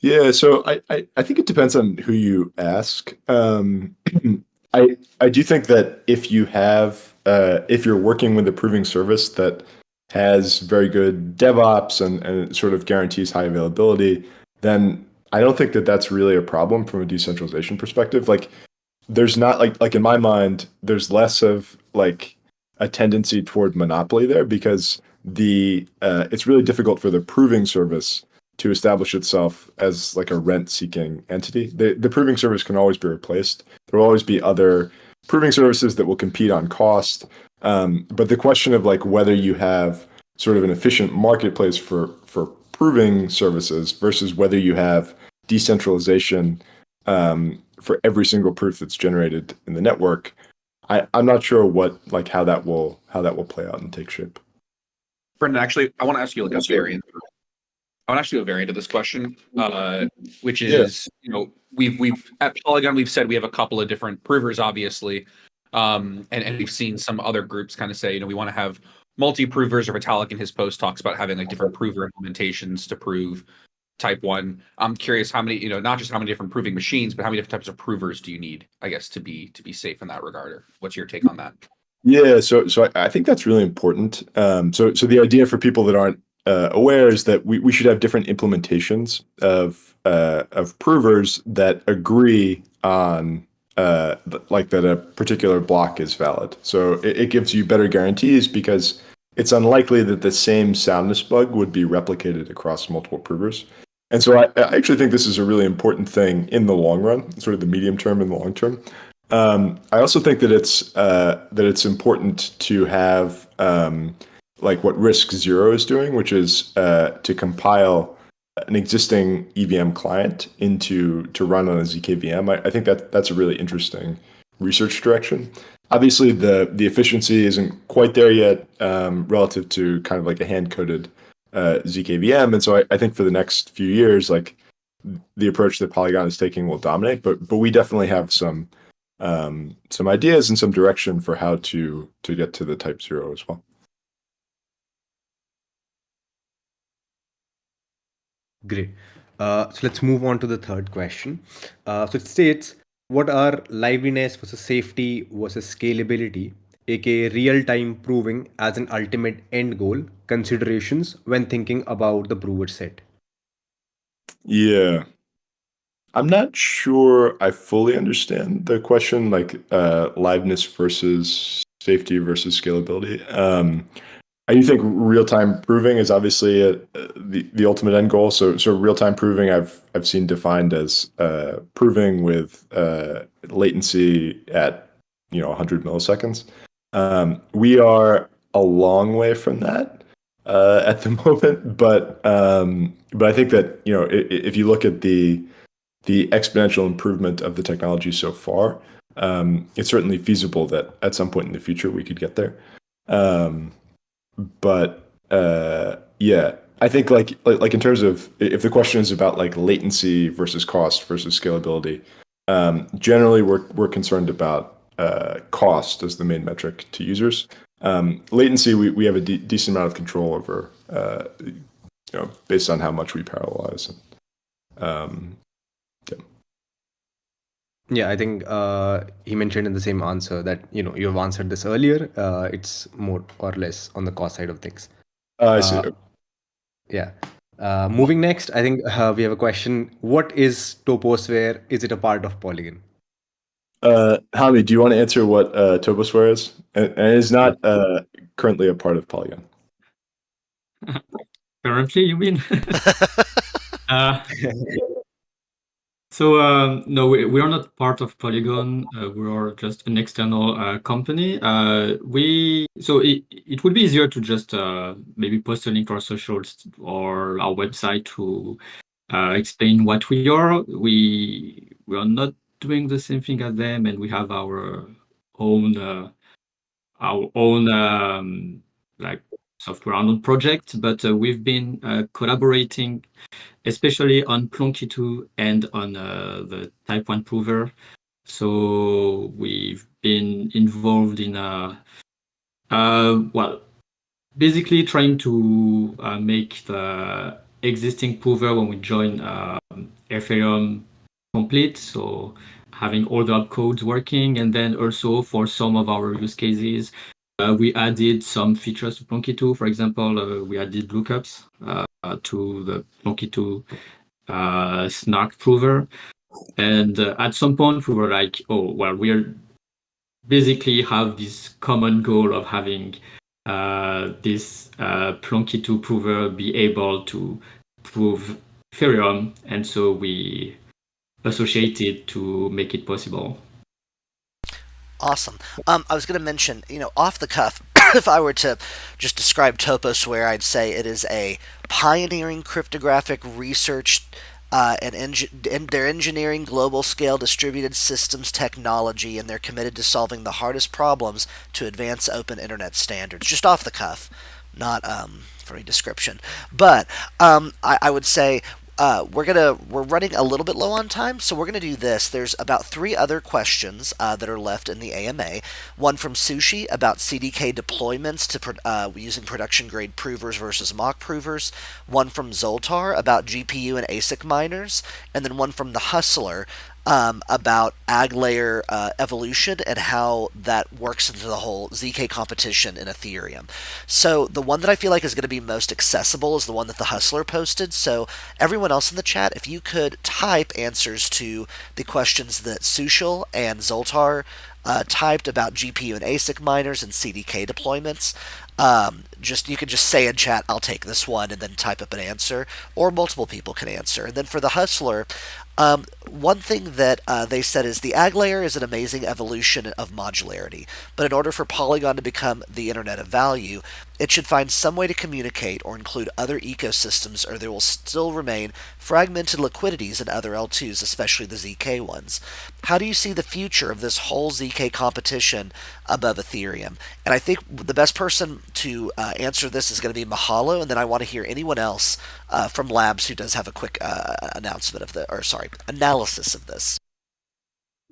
Speaker 4: Yeah, so I think it depends on who you ask. I do think that if you have if you're working with a proving service that has very good DevOps and sort of guarantees high availability, then I don't think that that's really a problem from a decentralization perspective. Like, there's not like in my mind, there's less of like a tendency toward monopoly there, because it's really difficult for the proving service to establish itself as like a rent-seeking entity. The proving service can always be replaced. There will always be other proving services that will compete on cost. But the question of like whether you have sort of an efficient marketplace for proving services versus whether you have decentralization for every single proof that's generated in the network, I'm not sure how that will play out and take shape.
Speaker 11: Brendan, actually, I want to ask you like a variant. I want to ask you a variant of this question, which is, we've at Polygon, we've said we have a couple of different provers, obviously, and we've seen some other groups kind of say, we want to have multi-provers, or Vitalik in his post talks about having like different prover implementations to prove type 1. I'm curious how many, not just how many different proving machines, but how many different types of provers do you need, I guess, to be safe in that regard? Or what's your take on that?
Speaker 4: Yeah, so I think that's really important. So the idea for people that aren't aware is that we should have different implementations of provers that agree on like that a particular block is valid. So it gives you better guarantees because it's unlikely that the same soundness bug would be replicated across multiple provers. And so I actually think this is a really important thing in the long run, sort of the medium term and the long term. I also think that it's important to have like what Risk Zero is doing, which is to compile an existing EVM client into to run on a zkVM. I think that's a really interesting research direction. Obviously, the efficiency isn't quite there yet relative to kind of like a hand coded zkVM, and so I think for the next few years, like the approach that Polygon is taking will dominate. But we definitely have some ideas and some direction for how to get to the type 0 as well.
Speaker 2: Great. So let's move on to the third question. So it states, what are liveliness versus safety versus scalability, aka real-time proving as an ultimate end goal, considerations when thinking about the prover set?
Speaker 4: Yeah. I'm not sure I fully understand the question, like liveness versus safety versus scalability. I do think real-time proving is obviously the ultimate end goal. So real-time proving I've seen defined as proving with latency at 100 milliseconds. We are a long way from that at the moment, but I think that if you look at the exponential improvement of the technology so far, it's certainly feasible that at some point in the future we could get there. But yeah, I think like in terms of if the question is about like latency versus cost versus scalability, generally we're concerned about cost as the main metric to users. Latency we have a decent amount of control over, based on how much we parallelize. Yeah.
Speaker 2: Yeah, I think he mentioned in the same answer that you have answered this earlier. It's more or less on the cost side of things.
Speaker 4: I see.
Speaker 2: Yeah. Moving next, I think we have a question. What is Toposphere? Is it a part of Polygon?
Speaker 4: Hami, do you want to answer what Toposphere is? And it is not currently a part of Polygon.
Speaker 8: Currently, you mean? No, we are not part of Polygon. We are just an external company. It would be easier to just maybe post a link to our socials or our website to explain what we are. We are not doing the same thing as them, and we have our own like software own project. But we've been collaborating, especially on Plonky 2 and on the Type 1 prover. So we've been involved in basically trying to make the existing prover when we join Ethereum complete. So having all the opcodes working, and then also for some of our use cases, we added some features to Plonky 2. For example, we added lookups to the Plonky 2 snark prover. And at some point we were like, oh, well, we're basically have this common goal of having this Plonky 2 prover be able to prove Ethereum. And so we associated to make it possible.
Speaker 1: Awesome. I was going to mention, off the cuff, if I were to just describe Toposware, I'd say it is a pioneering cryptographic research and they're engineering global scale distributed systems technology, and they're committed to solving the hardest problems to advance open internet standards. Just off the cuff, not for any description. But I would say we're running a little bit low on time, so we're gonna do this. There's about 3 other questions that are left in the AMA. One from Sushi about CDK deployments to using production grade provers versus mock provers. One from Zoltar about GPU and ASIC miners, and then one from the Hustler about AggLayer evolution and how that works into the whole ZK competition in Ethereum. So the one that I feel like is going to be most accessible is the one that the Hustler posted. So everyone else in the chat, if you could type answers to the questions that Sushil and Zoltar typed about GPU and ASIC miners and CDK deployments. You can just say in chat, "I'll take this one," and then type up an answer, or multiple people can answer. And then for the Hustler, one thing that they said is the AggLayer is an amazing evolution of modularity, but in order for Polygon to become the Internet of Value, it should find some way to communicate or include other ecosystems, or there will still remain fragmented liquidities in other L2s, especially the ZK ones. How do you see the future of this whole ZK competition above Ethereum? And I think the best person to answer this is going to be Mahalo, and then I want to hear anyone else from Labs who does have a quick analysis of this.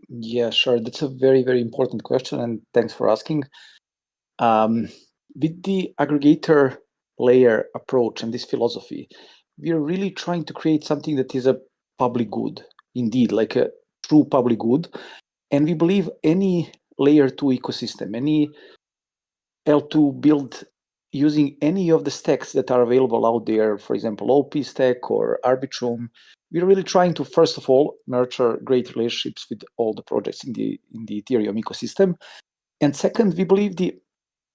Speaker 6: Yeah, sure. That's a very, very important question, and thanks for asking. With the aggregator layer approach and this philosophy, we are really trying to create something that is a public good, indeed, like a true public good. And we believe any layer 2 ecosystem, any L2 built using any of the stacks that are available out there, for example, OP stack or Arbitrum, we're really trying to, first of all, nurture great relationships with all the projects in the Ethereum ecosystem. And second, we believe the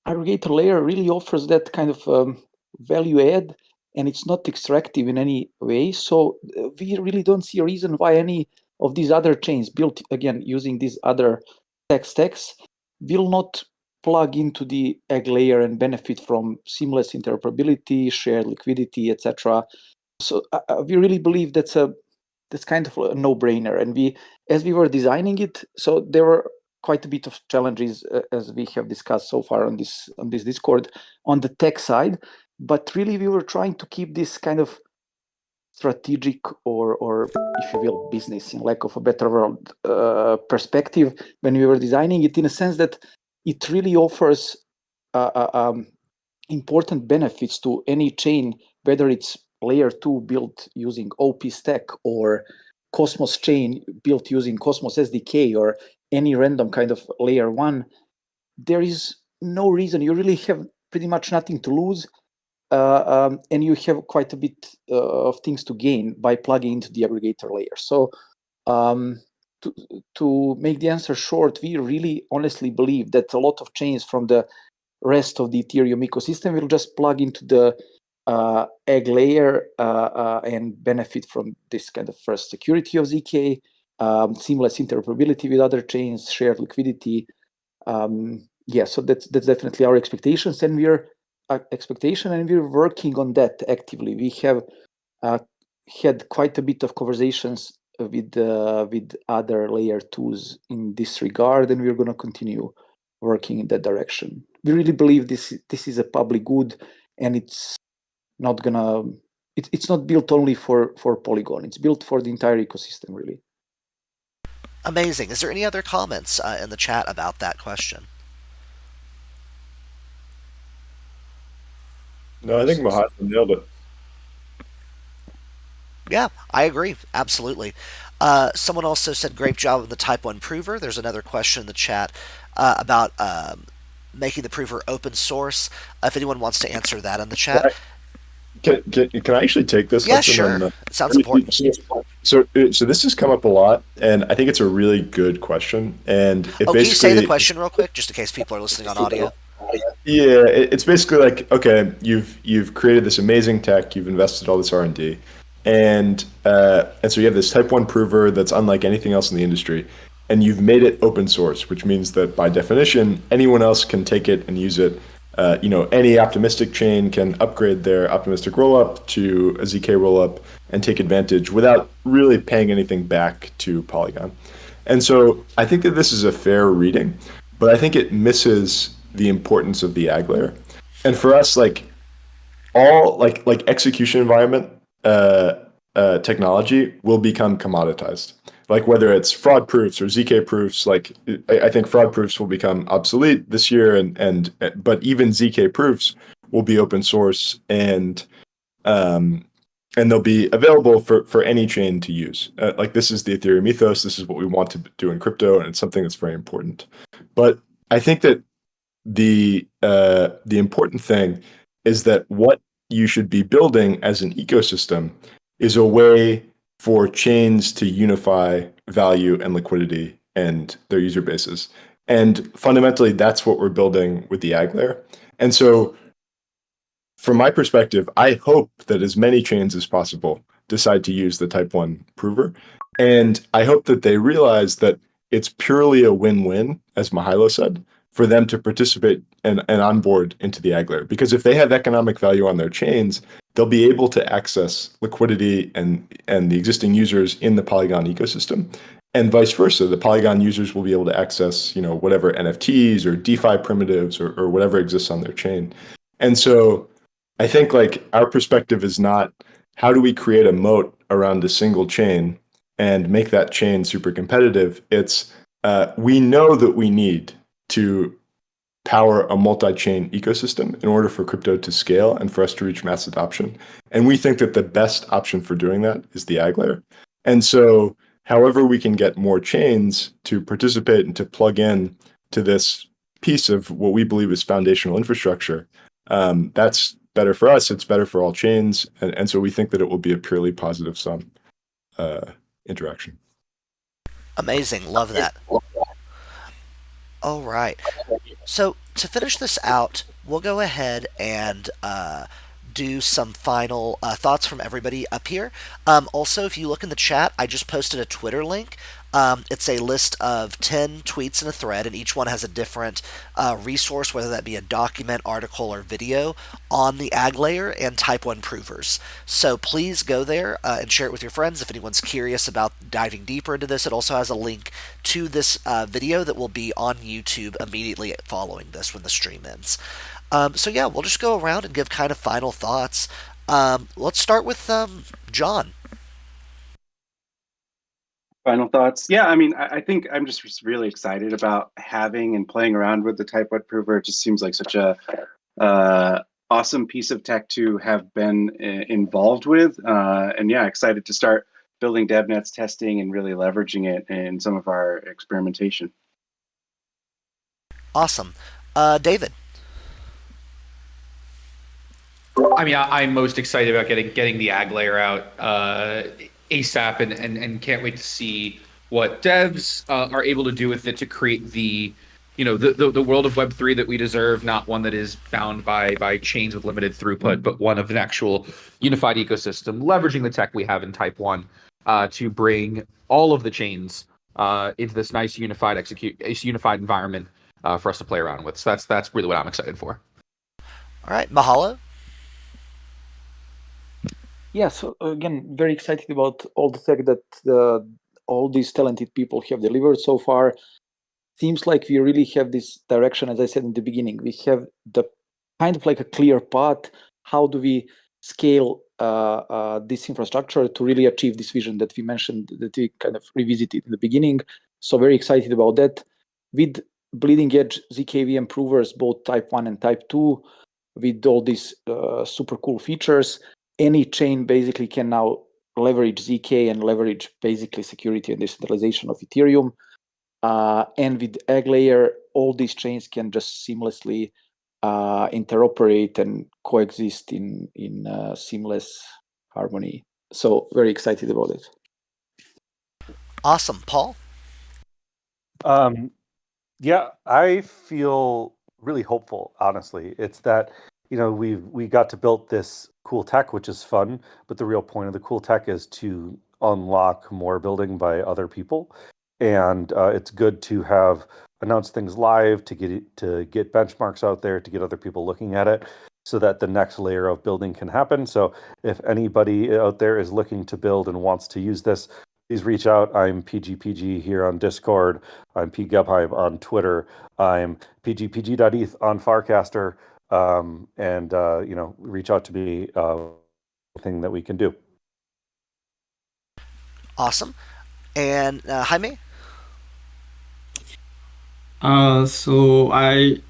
Speaker 6: aggregator layer really offers that kind of value add, and it's not extractive in any way. So we really don't see a reason why any of these other chains built, again, using these other tech stacks will not plug into the egg layer and benefit from seamless interoperability, shared liquidity, etc. So we really believe that's kind of a no-brainer. And as we were designing it, so there were quite a bit of challenges as we have discussed so far on this Discord on the tech side, but really we were trying to keep this kind of strategic or if you will business, in lack of a better word, perspective when we were designing it, in a sense that it really offers important benefits to any chain, whether it's layer 2 built using OP stack or Cosmos chain built using Cosmos SDK or any random kind of layer 1. There is no reason. You really have pretty much nothing to lose, and you have quite a bit of things to gain by plugging into the aggregator layer. So to make the answer short, we really honestly believe that a lot of chains from the rest of the Ethereum ecosystem will just plug into the egg layer and benefit from this kind of first security of ZK, seamless interoperability with other chains, shared liquidity. So that's definitely our expectations, and we're working on that actively. We have had quite a bit of conversations with other layer 2s in this regard, and we're going to continue working in that direction. We really believe this is a public good, and it's not built only for Polygon. It's built for the entire ecosystem, really.
Speaker 1: Amazing. Is there any other comments in the chat about that question?
Speaker 4: No, I think Mahatma nailed it.
Speaker 1: Yeah, I agree. Absolutely. Someone also said, great job of the Type 1 prover. There's another question in the chat about making the prover open source. If anyone wants to answer that in the chat.
Speaker 4: Can I actually take this?
Speaker 1: Yeah, sure. It sounds important.
Speaker 4: So this has come up a lot, and I think it's a really good question. And
Speaker 1: can you say the question real quick, just in case people are listening on audio?
Speaker 4: Yeah, it's basically like, okay, you've created this amazing tech, you've invested all this R&D, and so you have this Type 1 prover that's unlike anything else in the industry, and you've made it open source, which means that by definition, anyone else can take it and use it. Any optimistic chain can upgrade their optimistic rollup to a ZK rollup and take advantage without really paying anything back to Polygon. And so I think that this is a fair reading, but I think it misses the importance of the AggLayer. And for us, all execution environment technology will become commoditized. Like whether it's fraud proofs or ZK proofs, I think fraud proofs will become obsolete this year, but even ZK proofs will be open source, and and they'll be available for any chain to use. Like this is the Ethereum ethos. This is what we want to do in crypto, and it's something that's very important. But I think that the important thing is that what you should be building as an ecosystem is a way for chains to unify value and liquidity and their user bases. And fundamentally, that's what we're building with the AggLayer. And so from my perspective, I hope that as many chains as possible decide to use the type 1 prover. And I hope that they realize that it's purely a win-win, as Mihailo said, for them to participate and onboard into the AggLayer. Because if they have economic value on their chains, they'll be able to access liquidity and the existing users in the Polygon ecosystem. And vice versa, the Polygon users will be able to access, whatever NFTs or DeFi primitives or whatever exists on their chain. And so I think like our perspective is not how do we create a moat around a single chain and make that chain super competitive. It's we know that we need to power a multi-chain ecosystem in order for crypto to scale and for us to reach mass adoption. And we think that the best option for doing that is the AggLayer. And so however we can get more chains to participate and to plug in to this piece of what we believe is foundational infrastructure, that's better for us. It's better for all chains. And so we think that it will be a purely positive sum interaction.
Speaker 1: Amazing. Love that. All right. So to finish this out, we'll go ahead and do some final thoughts from everybody up here. Also, if you look in the chat, I just posted a Twitter link. It's a list of 10 tweets in a thread, and each one has a different resource, whether that be a document, article, or video on the AggLayer and Type 1 provers. So please go there and share it with your friends if anyone's curious about diving deeper into this. It also has a link to this video that will be on YouTube immediately following this when the stream ends. So yeah, we'll just go around and give kind of final thoughts. Let's start with John.
Speaker 7: Final thoughts? Yeah, I mean, I think I'm just really excited about having and playing around with the Type 1 prover. It just seems like such a awesome piece of tech to have been involved with. And yeah, excited to start building DevNets, testing, and really leveraging it in some of our experimentation.
Speaker 1: Awesome. David.
Speaker 11: I mean, I'm most excited about getting the AggLayer out ASAP, and can't wait to see what devs are able to do with it to create the world of Web3 that we deserve, not one that is bound by chains with limited throughput, but one of an actual unified ecosystem, leveraging the tech we have in Type 1 to bring all of the chains into this nice unified environment for us to play around with. So that's really what I'm excited for.
Speaker 1: All right, Mahalo.
Speaker 6: Yeah, so again, very excited about all the tech that all these talented people have delivered so far. Seems like we really have this direction, as I said in the beginning. We have the kind of like a clear path. How do we scale this infrastructure to really achieve this vision that we mentioned, that we kind of revisited in the beginning? So very excited about that. With bleeding edge ZKVM provers, both Type 1 and Type 2, with all these super cool features, any chain basically can now leverage ZK and leverage basically security and decentralization of Ethereum. And with AggLayer, all these chains can just seamlessly interoperate and coexist in seamless harmony. So very excited about it.
Speaker 1: Awesome. Paul?
Speaker 3: Yeah, I feel really hopeful, honestly. It's that, we got to build this cool tech, which is fun, but the real point of the cool tech is to unlock more building by other people. And it's good to have announced things live, to get benchmarks out there, to get other people looking at it, so that the next layer of building can happen. So if anybody out there is looking to build and wants to use this, please reach out. I'm PGPG here on Discord. I'm pgebheim on Twitter. I'm pgpg.eth on Farcaster. And reach out to me. Thing that we can do.
Speaker 1: Awesome. And Jaime?
Speaker 8: So I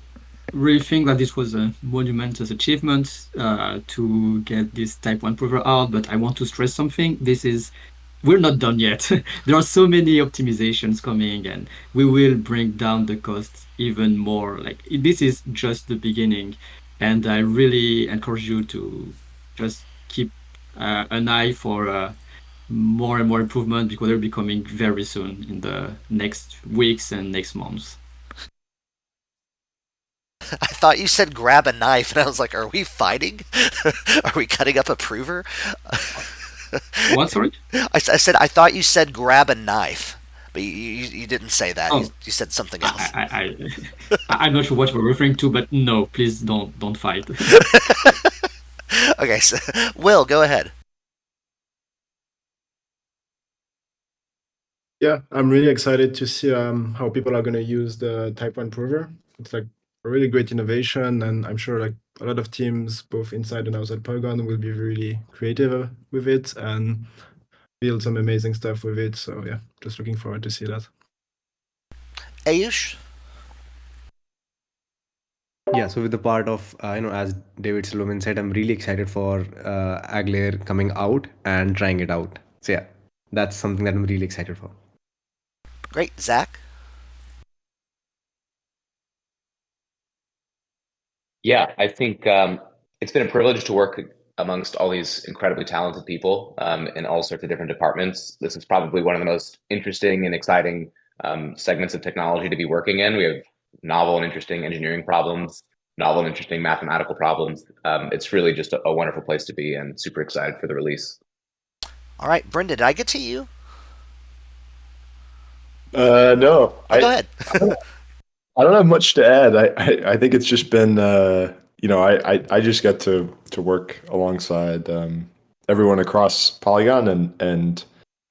Speaker 8: really think that this was a monumentous achievement to get this type 1 prover out, but I want to stress something. We're not done yet. There are so many optimizations coming, and we will bring down the cost even more. Like, this is just the beginning, and I really encourage you to just keep an eye for more and more improvement, because they'll be coming very soon in the next weeks and next months.
Speaker 1: I thought you said grab a knife, and I was like, are we fighting? Are we cutting up a prover?
Speaker 8: What, sorry?
Speaker 1: I said, I thought you said grab a knife, but you didn't say that.
Speaker 8: Oh,
Speaker 1: You said something else.
Speaker 8: I'm not sure what we're referring to, but no, please don't fight.
Speaker 1: Okay, so Will, go ahead.
Speaker 9: Yeah, I'm really excited to see how people are going to use the Type 1 prover. It's like a really great innovation, and I'm sure like a lot of teams, both inside and outside Polygon, will be really creative with it and build some amazing stuff with it. So yeah, just looking forward to see that.
Speaker 1: Ayush?
Speaker 2: Yeah, so with the part of, as David Silverman said, I'm really excited for AggLayer coming out and trying it out. So yeah, that's something that I'm really excited for.
Speaker 1: Great. Zach?
Speaker 10: Yeah, I think it's been a privilege to work amongst all these incredibly talented people in all sorts of different departments. This is probably one of the most interesting and exciting segments of technology to be working in. We have novel and interesting engineering problems, novel and interesting mathematical problems. It's really just a wonderful place to be, and super excited for the release.
Speaker 1: All right, Brendan, did I get to you?
Speaker 4: No,
Speaker 1: Oh, go ahead.
Speaker 4: I don't have much to add. I think it's just been I just got to work alongside everyone across Polygon and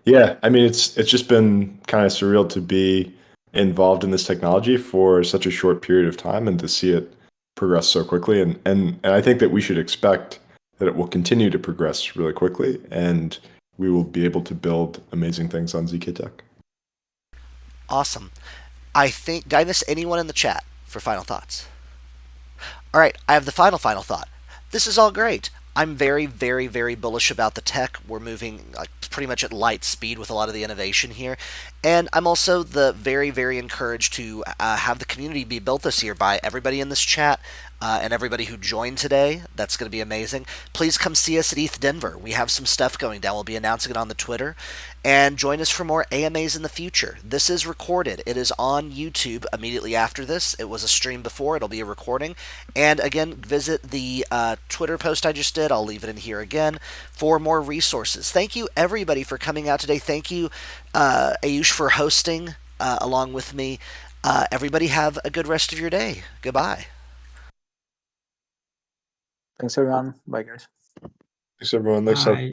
Speaker 4: yeah, I mean it's just been kind of surreal to be involved in this technology for such a short period of time and to see it progress so quickly and I think that we should expect that it will continue to progress really quickly and we will be able to build amazing things on ZK Tech.
Speaker 1: Awesome. Did I miss anyone in the chat for final thoughts? All right, I have the final thought. This is all great. I'm very, very, very bullish about the tech. We're moving like pretty much at light speed with a lot of the innovation here. And I'm also very, very encouraged to have the community be built this year by everybody in this chat and everybody who joined today. That's going to be amazing. Please come see us at ETH Denver. We have some stuff going down. We'll be announcing it on the Twitter. And join us for more AMAs in the future. This is recorded. It is on YouTube immediately after this. It was a stream before. It'll be a recording. And again, visit the Twitter post I just did. I'll leave it in here again for more resources. Thank you, everybody, for coming out today. Thank you, Ayush, for hosting along with me. Everybody have a good rest of your day. Goodbye.
Speaker 6: Thanks, everyone. Bye, guys.
Speaker 4: Thanks everyone. Thanks.
Speaker 8: Bye.